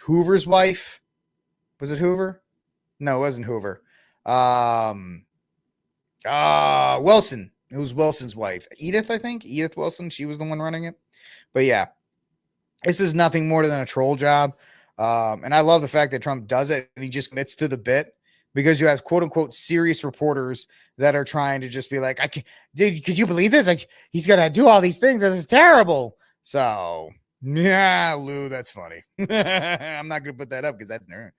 Hoover's wife. Was it Hoover? No, it wasn't Hoover. Wilson. It was Wilson's wife. Edith, I think. Edith Wilson. She was the one running it. But yeah, this is nothing more than a troll job. And I love the fact that Trump does it and he just commits to the bit, because you have quote unquote serious reporters that are trying to just be like, could you believe this? He's going to do all these things. That is terrible. So yeah, Lou, that's funny. I'm not going to put that up because that's nerd.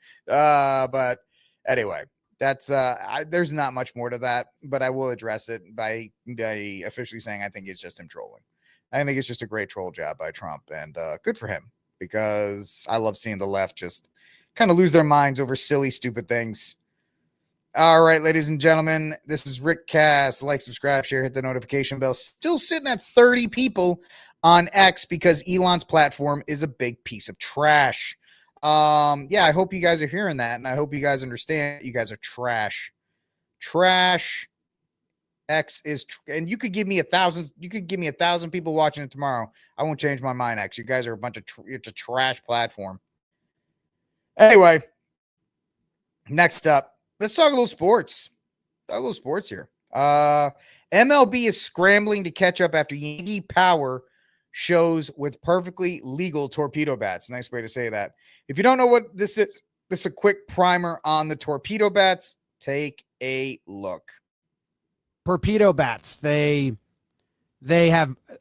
But anyway, that's there's not much more to that, but I will address it by officially saying I think it's just him trolling. I think it's just a great troll job by Trump, and good for him, because I love seeing the left just kind of lose their minds over silly, stupid things. All right, ladies and gentlemen, this is Rick Cass. Like, subscribe, share, hit the notification bell. Still sitting at 30 people on X because Elon's platform is a big piece of trash. Yeah, I hope you guys are hearing that, and I hope you guys understand you guys are trash. X is, and you could give me 1,000. You could give me 1,000 people watching it tomorrow. I won't change my mind. X, you guys are a bunch of. It's a trash platform. Anyway, next up, let's talk a little sports. Here. MLB is scrambling to catch up after Yankee Power shows with perfectly legal torpedo bats. Nice way to say that. If you don't know what this is a quick primer on the torpedo bats. Take a look. Torpedo bats. They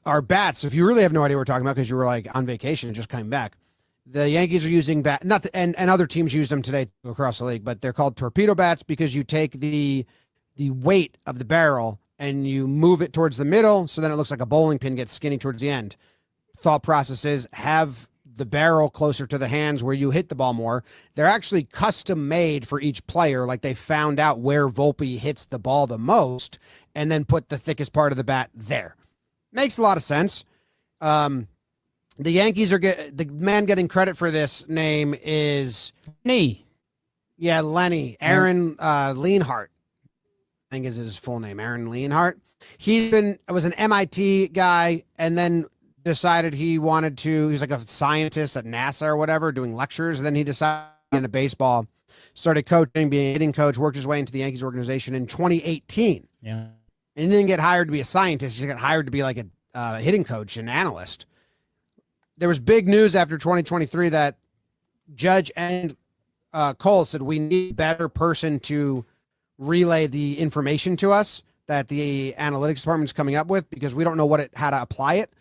are bats. If you really have no idea what we're talking about because you were like on vacation and just coming back, the Yankees are using and other teams used them today across the league, but they're called torpedo bats because you take the weight of the barrel and you move it towards the middle, so then it looks like a bowling pin gets skinny towards the end. Thought process is have the barrel closer to the hands where you hit the ball more. They're actually custom made for each player. Like, they found out where Volpe hits the ball the most and then put the thickest part of the bat there. Makes a lot of sense. The Yankees are the man getting credit for this name is Lenny. Yeah, Lenny. Aaron Leanhart, I think is his full name. Aaron Leanhart. Was an MIT guy and then decided he was like a scientist at NASA or whatever, doing lectures. And then he decided to get into baseball, started coaching, being a hitting coach, worked his way into the Yankees organization in 2018. Yeah. And he didn't get hired to be a scientist. He got hired to be like a hitting coach and analyst. There was big news after 2023 that Judge and Cole said we need a better person to relay the information to us that the analytics department's coming up with, because we don't know how to apply it.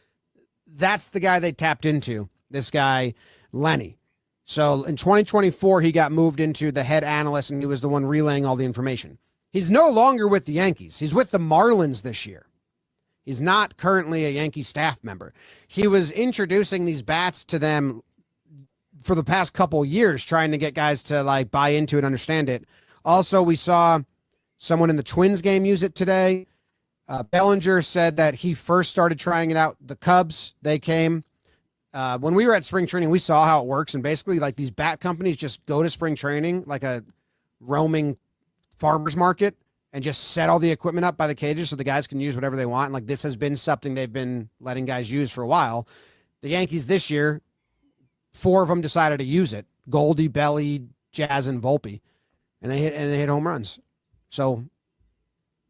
That's the guy they tapped into, this guy, Lenny. So in 2024, he got moved into the head analyst, and he was the one relaying all the information. He's no longer with the Yankees. He's with the Marlins this year. He's not currently a Yankee staff member. He was introducing these bats to them for the past couple of years, trying to get guys to like buy into it, understand it. Also, we saw someone in the Twins game use it today. Bellinger said that he first started trying it out. The Cubs, they came. When we were at spring training, we saw how it works. And basically, like, these bat companies just go to spring training like a roaming farmer's market and just set all the equipment up by the cages so the guys can use whatever they want. And like, this has been something they've been letting guys use for a while. The Yankees this year, 4 of them decided to use it: Goldie, Belly, Jazz, and Volpe. And they hit home runs. So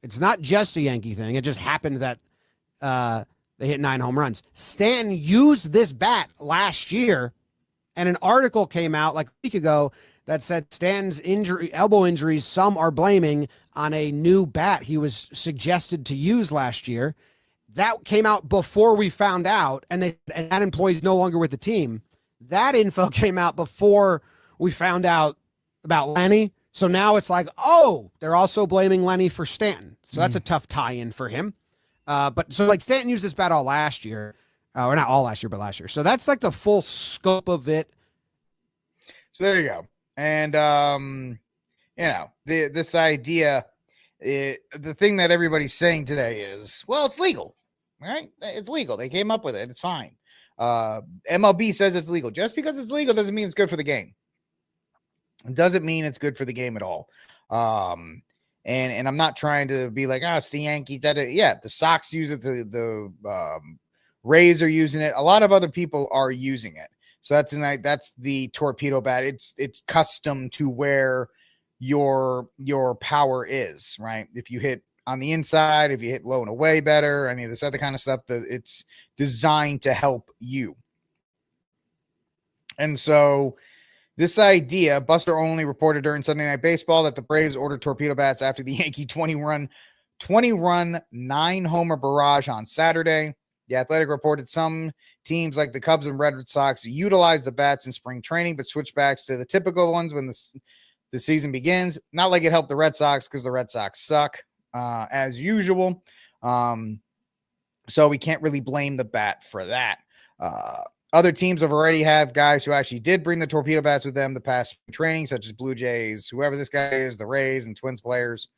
it's not just a Yankee thing. It just happened that they hit 9 home runs. Stanton used this bat last year, and an article came out like a week ago that said Stanton's elbow injuries, some are blaming on a new bat he was suggested to use last year. That came out before we found out, and that employee's no longer with the team. That info came out before we found out about Lenny. So now it's like, oh, they're also blaming Lenny for Stanton. So that's a tough tie-in for him. But so like Stanton used this bat all last year, or not all last year, but last year. So that's like the full scope of it. So there you go. And, this idea, the thing that everybody's saying today is, well, it's legal, right? It's legal. They came up with it. It's fine. MLB says it's legal. Just because it's legal doesn't mean it's good for the game. It doesn't mean it's good for the game at all. And I'm not trying to be like, oh, it's the Yankees. The Sox use it. The Rays are using it. A lot of other people are using it. So that's the Torpedo bat. It's custom to where your power is, right? If you hit on the inside, if you hit low and away better, any of this other kind of stuff, it's designed to help you. And so this idea, Buster Olney reported during Sunday Night Baseball that the Braves ordered Torpedo bats after the Yankee 20-run 9-homer barrage on Saturday. The Athletic reported some teams like the Cubs and Red Sox utilize the bats in spring training, but switch backs to the typical ones when the season begins. Not like it helped the Red Sox, because the Red Sox suck as usual. So we can't really blame the bat for that. Other teams have already have guys who actually did bring the Torpedo bats with them the past training, such as Blue Jays, whoever this guy is, the Rays and Twins players.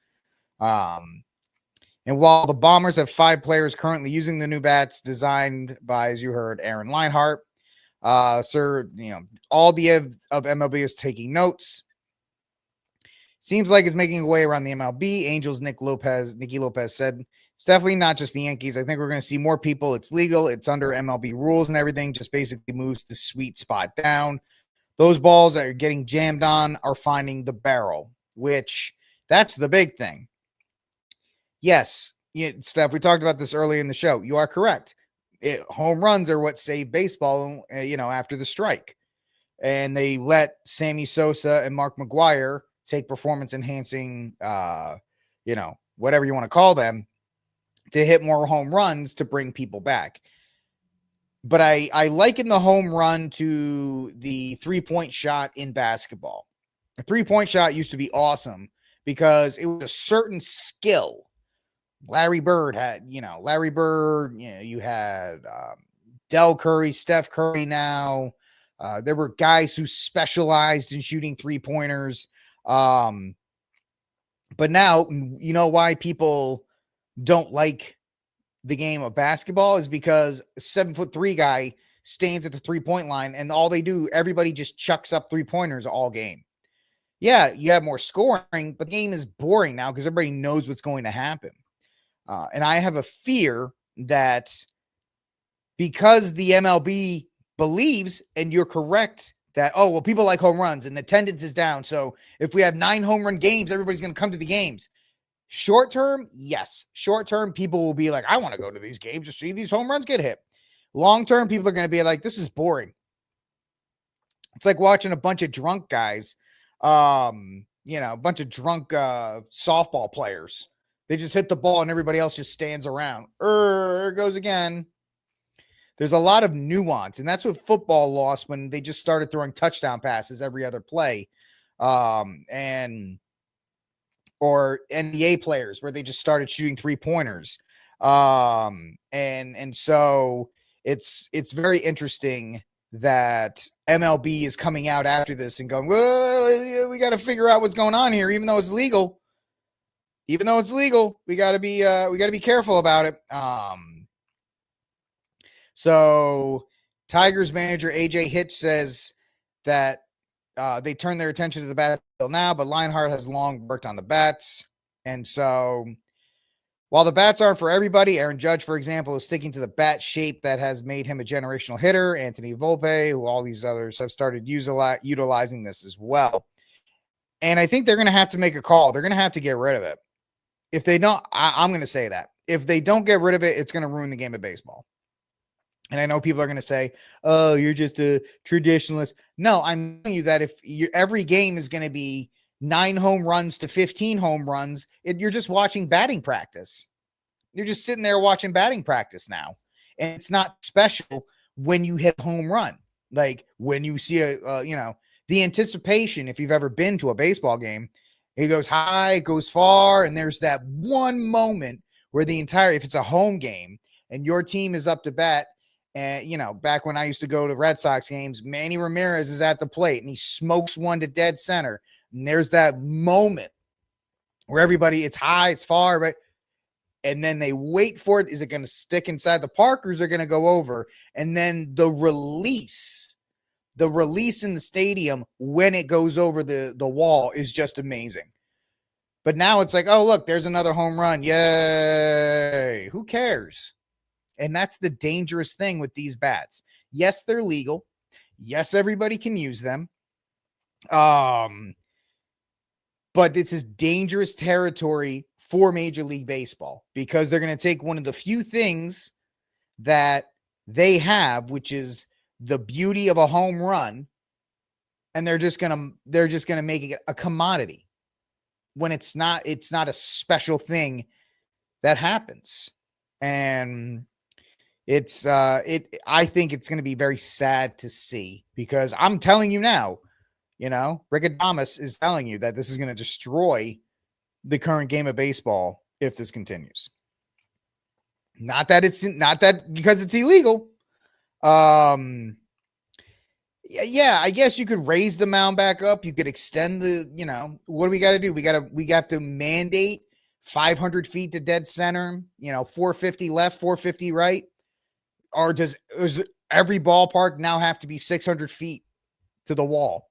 And while the Bombers have 5 players currently using the new bats designed by, as you heard, Aaron Leinhart, all the of MLB is taking notes. Seems like it's making a way around the MLB. Angels Nicky Lopez said, it's definitely not just the Yankees. I think we're going to see more people. It's legal. It's under MLB rules and everything. Just basically moves the sweet spot down. Those balls that are getting jammed on are finding the barrel, which that's the big thing. Yes, Steph, we talked about this earlier in the show. You are correct. Home runs are what saved baseball, after the strike. And they let Sammy Sosa and Mark McGwire take performance-enhancing, whatever you want to call them, to hit more home runs to bring people back. But I liken the home run to the three-point shot in basketball. A three-point shot used to be awesome because it was a certain skill. Larry Bird had, you had Del Curry, Steph Curry now. There were guys who specialized in shooting three-pointers. But now, you know why people don't like the game of basketball is because a 7'3" guy stands at the 3-point line and all they do, everybody just chucks up 3-pointers all game. Yeah, you have more scoring, but the game is boring now because everybody knows what's going to happen. And I have a fear that because the MLB believes, and you're correct, that, people like home runs and attendance is down. So if we have 9 home run games, everybody's going to come to the games. Short term, yes. Short term, people will be like, I want to go to these games to see these home runs get hit. Long term, people are going to be like, this is boring. It's like watching a bunch of drunk guys, a bunch of drunk softball players. They just hit the ball and everybody else just stands around. There it goes again. There's a lot of nuance, and that's what football lost when they just started throwing touchdown passes every other play. And or NBA players where they just started shooting 3-pointers. And so it's very interesting that MLB is coming out after this and going, well, we got to figure out what's going on here, even though it's legal. Even though it's legal, we got to be careful about it. So Tigers manager AJ Hitch says that they turn their attention to the bat now, but Lionheart has long worked on the bats. And so while the bats aren't for everybody, Aaron Judge, for example, is sticking to the bat shape that has made him a generational hitter. Anthony Volpe, who all these others have started utilizing this as well. And I think they're going to have to make a call. They're going to have to get rid of it. If they don't, I'm going to say that. If they don't get rid of it, it's going to ruin the game of baseball. And I know people are going to say, oh, you're just a traditionalist. No, I'm telling you that if every game is going to be 9 home runs to 15 home runs, you're just watching batting practice. You're just sitting there watching batting practice now. And it's not special when you hit a home run. Like when you see the anticipation, if you've ever been to a baseball game, it goes high, it goes far, and there's that one moment where if it's a home game and your team is up to bat, and, back when I used to go to Red Sox games, Manny Ramirez is at the plate and he smokes one to dead center. And there's that moment where everybody, it's high, it's far, right? And then they wait for it. Is it going to stick inside the park or is it going to go over? And then the release in the stadium when it goes over the wall is just amazing. But now it's like, oh, look, there's another home run. Yay. Who cares? And that's the dangerous thing with these bats. Yes, they're legal. Yes, everybody can use them. But this is dangerous territory for Major League Baseball because they're going to take one of the few things that they have, which is the beauty of a home run, and they're just going to make it a commodity when it's not a special thing that happens. And I think it's going to be very sad to see because I'm telling you now, Rick Adames is telling you that this is going to destroy the current game of baseball if this continues. Not that because it's illegal. Yeah, I guess you could raise the mound back up. You could extend what do we got to do? We have to mandate 500 feet to dead center, 450 left, 450 right. Or does every ballpark now have to be 600 feet to the wall?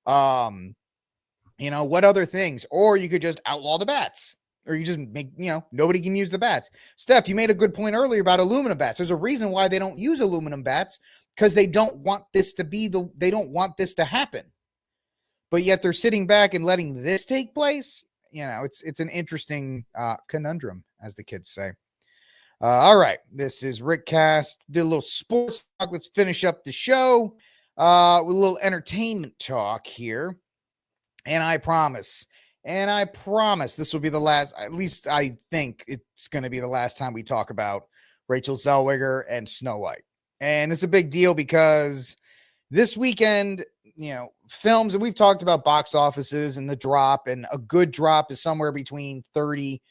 What other things? Or you could just outlaw the bats. Or you just make, nobody can use the bats. Steph, you made a good point earlier about aluminum bats. There's a reason why they don't use aluminum bats because they don't want this to happen. But yet they're sitting back and letting this take place. It's an interesting conundrum, as the kids say. All right, this is Rick Cast. Did a little sports talk. Let's finish up the show with a little entertainment talk here. And I promise this will be the last, at least I think it's going to be the last time we talk about Rachel Zellweger and Snow White. And it's a big deal because this weekend, films, and we've talked about box offices and the drop, and a good drop is somewhere between 30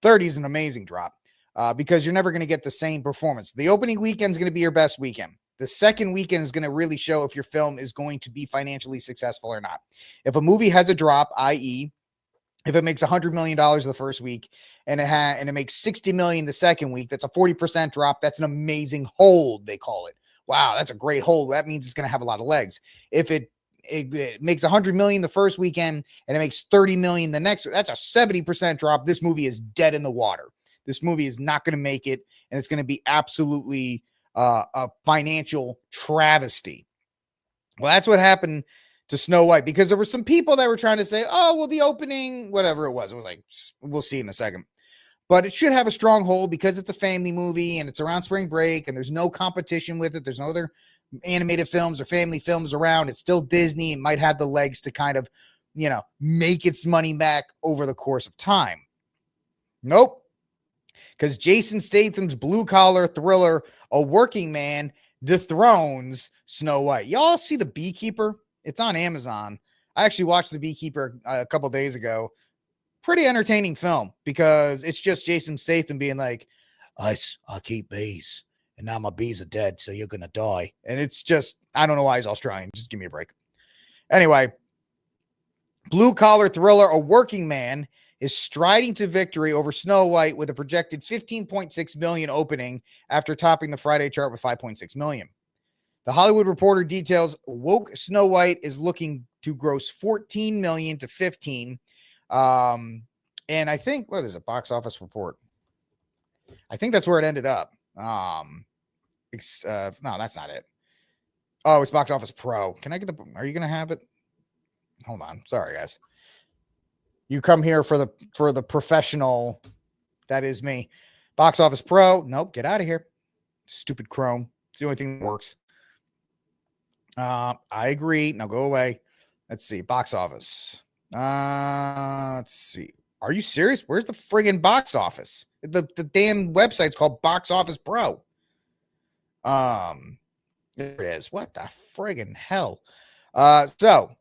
is an amazing drop. Because you're never going to get the same performance. The opening weekend is going to be your best weekend. The second weekend is going to really show if your film is going to be financially successful or not. If a movie has a drop, i.e., if it makes $100 million the first week and it makes $60 million the second week, that's a 40% drop. That's an amazing hold, they call it. Wow, that's a great hold. That means it's going to have a lot of legs. If it makes $100 million the first weekend and it makes $30 million the next, that's a 70% drop. This movie is dead in the water. This movie is not going to make it, and it's going to be absolutely a financial travesty. Well, that's what happened to Snow White because there were some people that were trying to say, oh, well, the opening, whatever it was like, we'll see in a second. But it should have a strong hold because it's a family movie and it's around spring break and there's no competition with it. There's no other animated films or family films around. It's still Disney. It might have the legs to kind of, make its money back over the course of time. Nope. Because Jason Statham's blue-collar thriller, A Working Man, dethrones Snow White. Y'all see The Beekeeper? It's on Amazon. I actually watched The Beekeeper a couple days ago. Pretty entertaining film because it's just Jason Statham being like, I keep bees, and now my bees are dead, so you're going to die. And it's just, I don't know why he's Australian. Just give me a break. Anyway, blue-collar thriller, A Working Man, is striding to victory over Snow White with a projected 15.6 million opening after topping the Friday chart with 5.6 million. The Hollywood Reporter details woke Snow White is looking to gross 14 million to 15. And I think, what is it? Box office report. I think that's where it ended up. No, that's not it. Oh, it's Box Office Pro. Can I get are you going to have it? Hold on. Sorry, guys. You come here for the professional. That is me. Box Office Pro. Nope. Get out of here. Stupid Chrome. It's the only thing that works. I agree. Now go away. Let's see. Box office. Let's see. Are you serious? Where's the friggin' box office? The damn website's called Box Office Pro. There it is. What the friggin' hell? So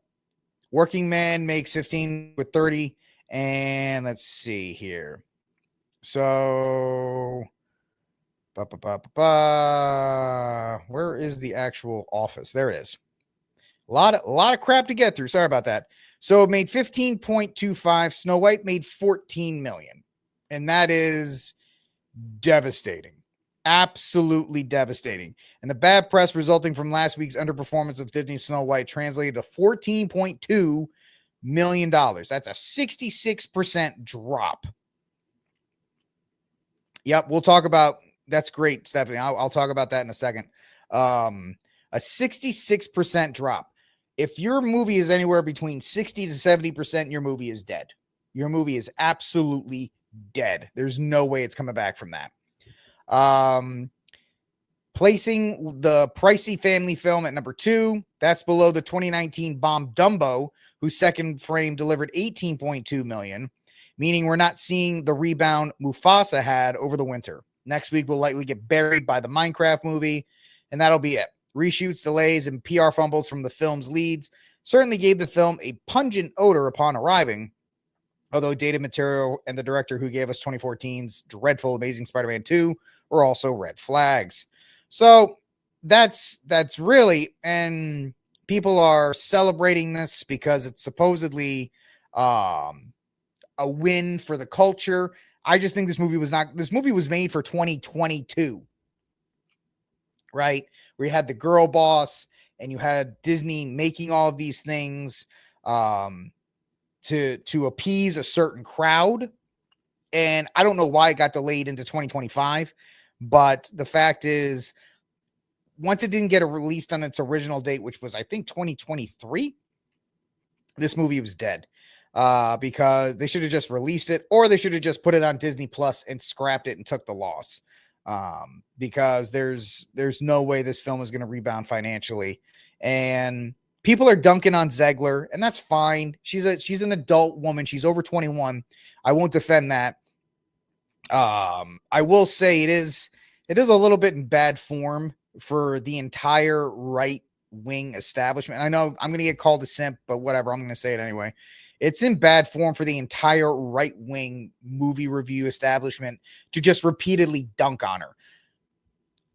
Working Man makes 15 with 30. And let's see here. So where is the actual office? There it is. A lot of crap to get through. Sorry about that. So it made 15.25. Snow White made 14 million. And that is devastating. Absolutely devastating. And the bad press resulting from last week's underperformance of Disney's Snow White translated to $14.2 million. That's a 66% drop. Yep, we'll talk about that's great, Stephanie. I'll talk about that in a second. A 66% drop. If your movie is anywhere between 60 to 70%, your movie is dead. Your movie is absolutely dead. There's no way it's coming back from that. Placing the pricey family film at number 2. That's below the 2019 bomb Dumbo, whose second frame delivered 18.2 million, meaning we're not seeing the rebound Mufasa had over the winter. Next week, we'll likely get buried by the Minecraft movie, and that'll be it. Reshoots, delays, and PR fumbles from the film's leads certainly gave the film a pungent odor upon arriving, although dated material and the director who gave us 2014's dreadful Amazing Spider-Man 2 were also red flags. So that's really, and people are celebrating this because it's supposedly a win for the culture. I just think this movie was made for 2022, right? Where you had the girl boss and you had Disney making all of these things to appease a certain crowd. And I don't know why it got delayed into 2025, but the fact is, once it didn't get released on its original date, which was, I think, 2023, this movie was dead. Because they should have just released it, or they should have just put it on Disney Plus and scrapped it and took the loss. Because there's no way this film is going to rebound financially. And people are dunking on Zegler, and that's fine. She's an adult woman. She's over 21. I won't defend that. I will say it is a little bit in bad form for the entire right-wing establishment. I know I'm going to get called a simp, but whatever. I'm going to say it anyway. It's in bad form for the entire right-wing movie review establishment to just repeatedly dunk on her.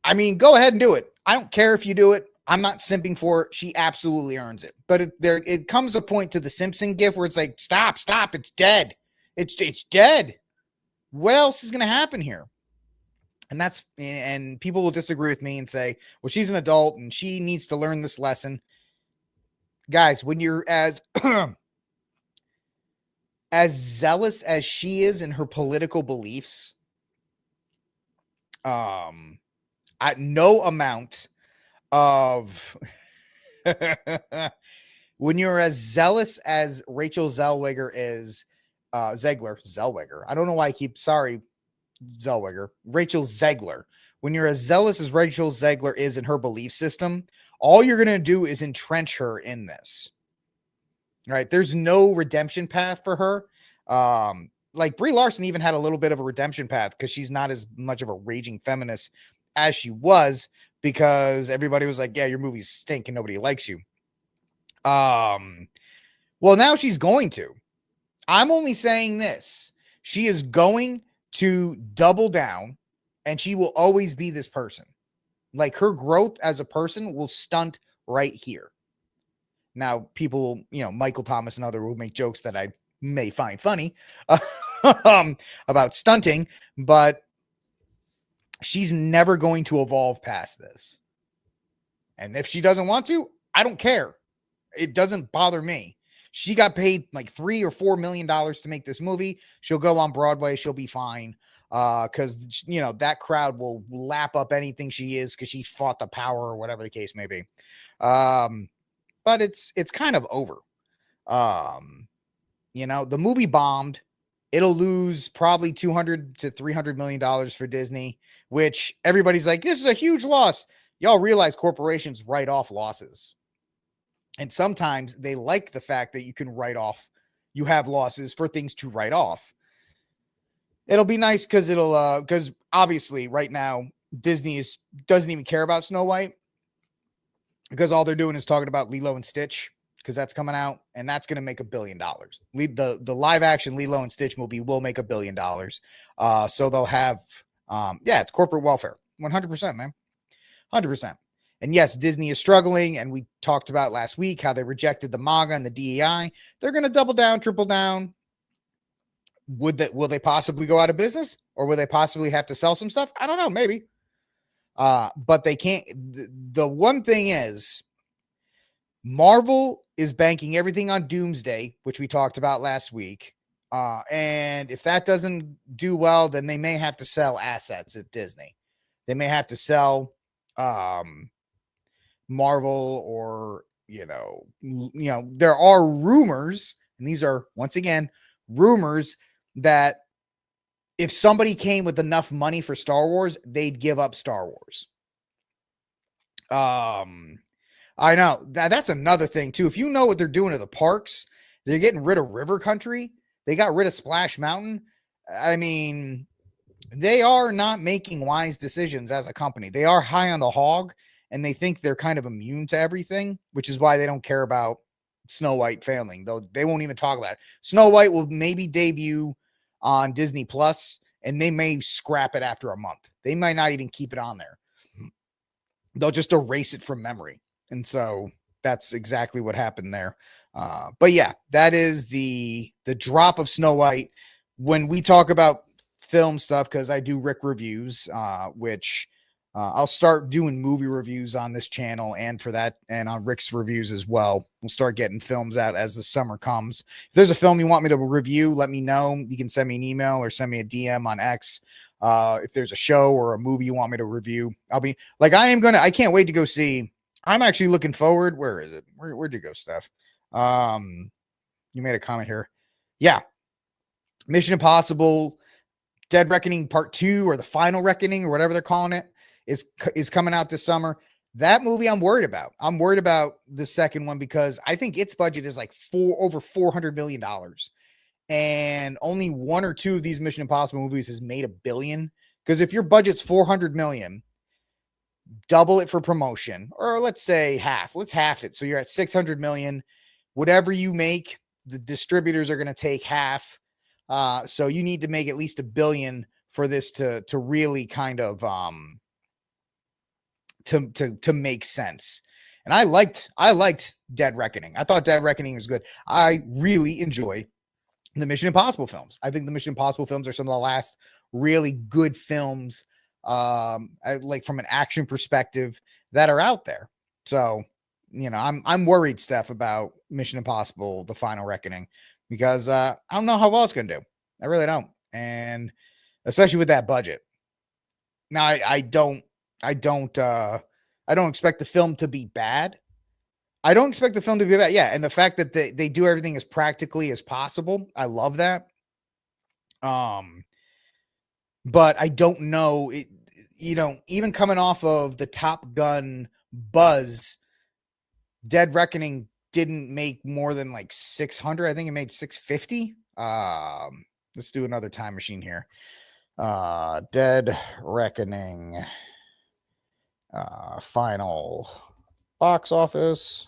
I mean, go ahead and do it. I don't care if you do it. I'm not simping for it. She absolutely earns it. But it comes a point to the Simpson gif where it's like, stop. It's dead. It's dead. What else is going to happen here? And people will disagree with me and say, well, she's an adult and she needs to learn this lesson. Guys, when you're as zealous as she is in her political beliefs, at no amount of when you're as zealous as Rachel Zellweger is, Zellweger. I don't know why I keep, sorry, Zellweger, Rachel Zegler. When you're as zealous as Rachel Zegler is in her belief system, all you're going to do is entrench her in this. right? There's no redemption path for her. Like Brie Larson even had a little bit of a redemption path because she's not as much of a raging feminist as she was, because everybody was like, yeah, your movies stink and nobody likes you. Well, now she's going to. I'm only saying this. She is going to double down, and she will always be this person. Like, her growth as a person will stunt right here. Now, people, Michael Thomas and other will make jokes that I may find funny about stunting, but she's never going to evolve past this. And if she doesn't want to, I don't care. It doesn't bother me. She got paid like $3 or $4 million to make this movie. She'll go on Broadway. She'll be fine. Because that crowd will lap up anything she is because she fought the power or whatever the case may be. But it's kind of over. The movie bombed. It'll lose probably $200 to $300 million for Disney, which everybody's like, this is a huge loss. Y'all realize corporations write off losses. And sometimes they like the fact that you have losses for things to write off. It'll be nice because because obviously right now Disney doesn't even care about Snow White, because all they're doing is talking about Lilo and Stitch, because that's coming out and that's going to make $1 billion. The live action Lilo and Stitch movie will make $1 billion. So they'll have, it's corporate welfare. 100%, man. 100%. And yes, Disney is struggling. And we talked about last week how they rejected the MAGA and the DEI. They're going to double down, triple down. Will they possibly go out of business, or will they possibly have to sell some stuff? I don't know, maybe. But they can't. The one thing is, Marvel is banking everything on Doomsday, which we talked about last week. And if that doesn't do well, then they may have to sell assets at Disney. They may have to sell Marvel, or there are rumors, and these are once again rumors, that if somebody came with enough money for Star Wars, they'd give up Star Wars. I know that's another thing too. If you know what they're doing to the parks, they're getting rid of River Country. They got rid of Splash Mountain. I mean, they are not making wise decisions as a company. They are high on the hog, and they think they're kind of immune to everything, which is why they don't care about Snow White failing. They won't even talk about it. Snow White will maybe debut on Disney Plus, and they may scrap it after a month. They might not even keep it on there. They'll just erase it from memory. And so that's exactly what happened there. But yeah, that is the drop of Snow White. When we talk about film stuff, because I do Rick reviews, which I'll start doing movie reviews on this channel, and for that, and on Rick's reviews as well. We'll start getting films out as the summer comes. If there's a film you want me to review, let me know. You can send me an email or send me a DM on X. If there's a show or a movie you want me to review, I'll be like, I can't wait to go see. I'm actually looking forward. Where is it? Where'd you go, Steph? You made a comment here. Yeah. Mission Impossible Dead Reckoning Part 2, or the Final Reckoning, or whatever they're calling it, is coming out this summer. That movie I'm worried about. I'm worried about the second one because I think its budget is like over $400 million. And only one or two of these Mission Impossible movies has made $1 billion. Because if your budget's $400 million, double it for promotion, or let's say half. Let's half it. So you're at $600 million. Whatever you make, the distributors are going to take half. So you need to make at least $1 billion for this to really kind of to make sense. And I liked Dead Reckoning. I thought Dead Reckoning was good. I really enjoy the Mission Impossible films. I think the Mission Impossible films are some of the last really good films, like from an action perspective, that are out there. So, I'm worried, Steph, about Mission Impossible: The Final Reckoning, because I don't know how well it's going to do. I really don't, and especially with that budget. Now, I don't expect the film to be bad. Yeah, and the fact that they do everything as practically as possible, I love that. But I don't know it. Even coming off of the Top Gun buzz, Dead Reckoning didn't make more than like 600. I think it made 650. Let's do another time machine here. Dead Reckoning. Final box office.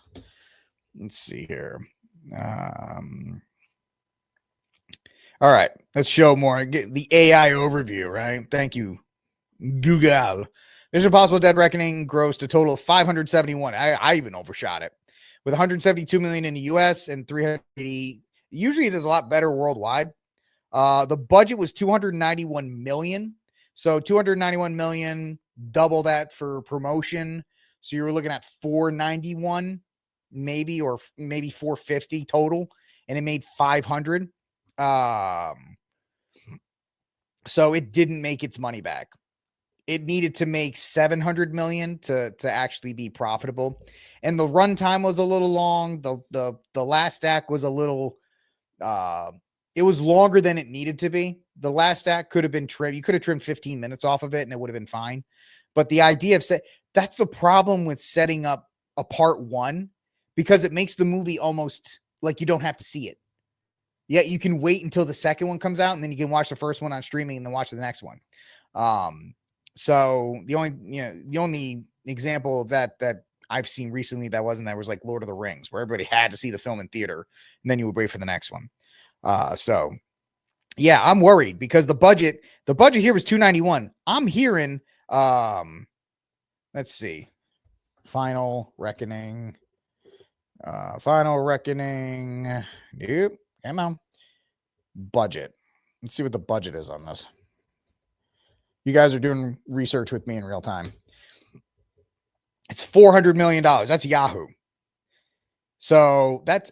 Let's see here. All right, let's show more. Get the AI overview, right? Thank you, Google. Mission Impossible Dead Reckoning grossed a total of 571. I even overshot it with 172 million in the US and 380. Usually it does a lot better worldwide. The budget was 291 million. So 291 million, double that for promotion. So you were looking at 491 maybe, or maybe 450 total, and it made 500. So it didn't make its money back. It needed to make 700 million to actually be profitable. And the runtime was a little long. The last act was a little, it was longer than it needed to be. The last act could have been trimmed. You could have trimmed 15 minutes off of it and it would have been fine. But the idea of that's the problem with setting up a part one, because it makes the movie almost like you don't have to see it. Yet you can wait until the second one comes out and then you can watch the first one on streaming and then watch the next one. So the only example of that I've seen recently that was like Lord of the Rings, where everybody had to see the film in theater and then you would wait for the next one. So yeah, I'm worried because the budget here was 291. I'm hearing, let's see, Final Reckoning. Nope. Come on. Budget. Let's see what the budget is on this. You guys are doing research with me in real time. It's $400 million. That's Yahoo. So that's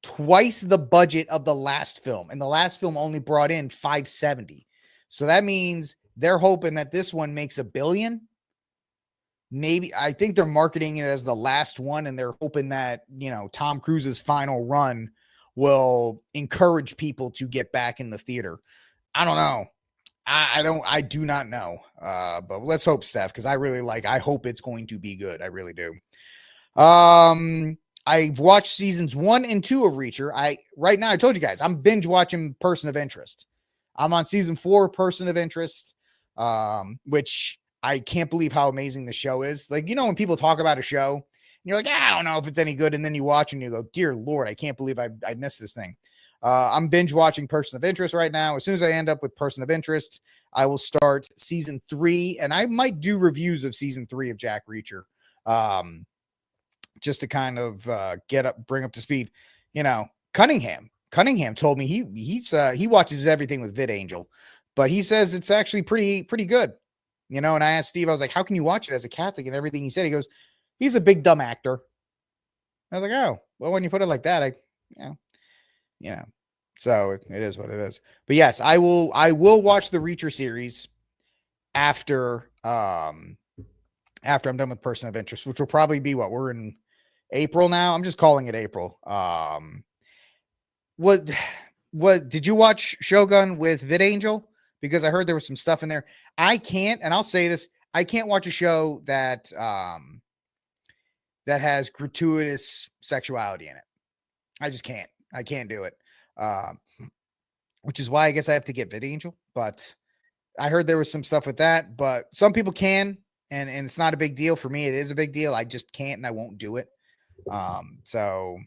twice the budget of the last film. And the last film only brought in 570. So that means they're hoping that this one makes $1 billion. Maybe, I think they're marketing it as the last one, and they're hoping that, Tom Cruise's final run will encourage people to get back in the theater. I don't know. I do not know. But let's hope, Steph, because I hope it's going to be good. I really do. I've watched seasons 1 and 2 of Reacher. Right now, I told you guys, I'm binge watching Person of Interest. I'm on season 4, Person of Interest, which I can't believe how amazing the show is. Like, when people talk about a show and you're like, I don't know if it's any good. And then you watch and you go, dear Lord, I can't believe I missed this thing. I'm binge watching Person of Interest right now. As soon as I end up with Person of Interest, I will start season 3, and I might do reviews of season 3 of Jack Reacher, just to kind of bring up to speed. Cunningham told me he watches everything with VidAngel, but he says it's actually pretty good. And I asked Steve, I was like, how can you watch it as a Catholic and everything? He said, he goes, he's a big dumb actor. I was like, oh, well, when you put it like that, so it is what it is. But yes, I will watch the Reacher series after I'm done with Person of Interest, which will probably be we're in April now. I'm just calling it April. What did you watch Shogun with VidAngel? Because I heard there was some stuff in there. I can't, and I'll say this, I can't watch a show that has gratuitous sexuality in it. I just can't. I can't do it. Which is why I guess I have to get VidAngel. But I heard there was some stuff with that. But some people can, and it's not a big deal. For me, it is a big deal. I just can't, and I won't do it. So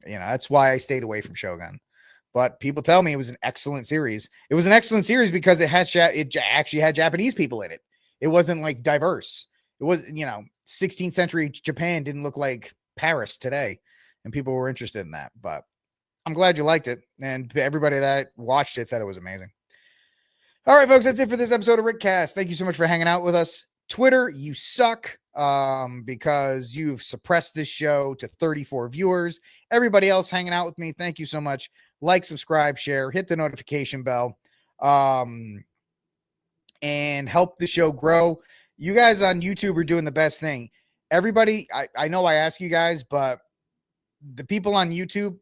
that's why I stayed away from Shogun. But people tell me it was an excellent series. It was an excellent series because it actually had Japanese people in it. It wasn't like diverse. It was, 16th century Japan didn't look like Paris today, and people were interested in that. But I'm glad you liked it, and everybody that watched it said it was amazing. All right, folks, that's it for this episode of Rickcast. Thank you so much for hanging out with us. Twitter, you suck, because you've suppressed this show to 34 viewers. Everybody else hanging out with me, thank you so much. Like, subscribe, share, hit the notification bell, and help the show grow. You guys on YouTube are doing the best thing. Everybody, I know I ask you guys, but the people on YouTube,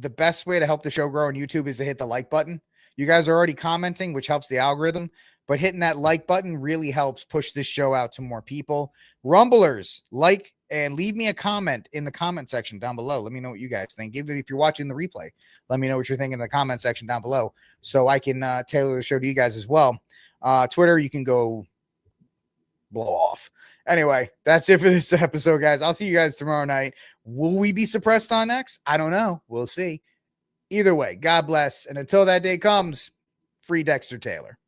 the best way to help the show grow on YouTube is to hit the like button. You guys are already commenting, which helps the algorithm, but hitting that like button really helps push this show out to more people. Rumblers, like, and leave me a comment in the comment section down below. Let me know what you guys think. Even if you're watching the replay, let me know what you're thinking in the comment section down below so I can tailor the show to you guys as well. Twitter, you can go blow off. Anyway, that's it for this episode, guys. I'll see you guys tomorrow night. Will we be suppressed on X? I don't know. We'll see. Either way, God bless. And until that day comes, free Dexter Taylor.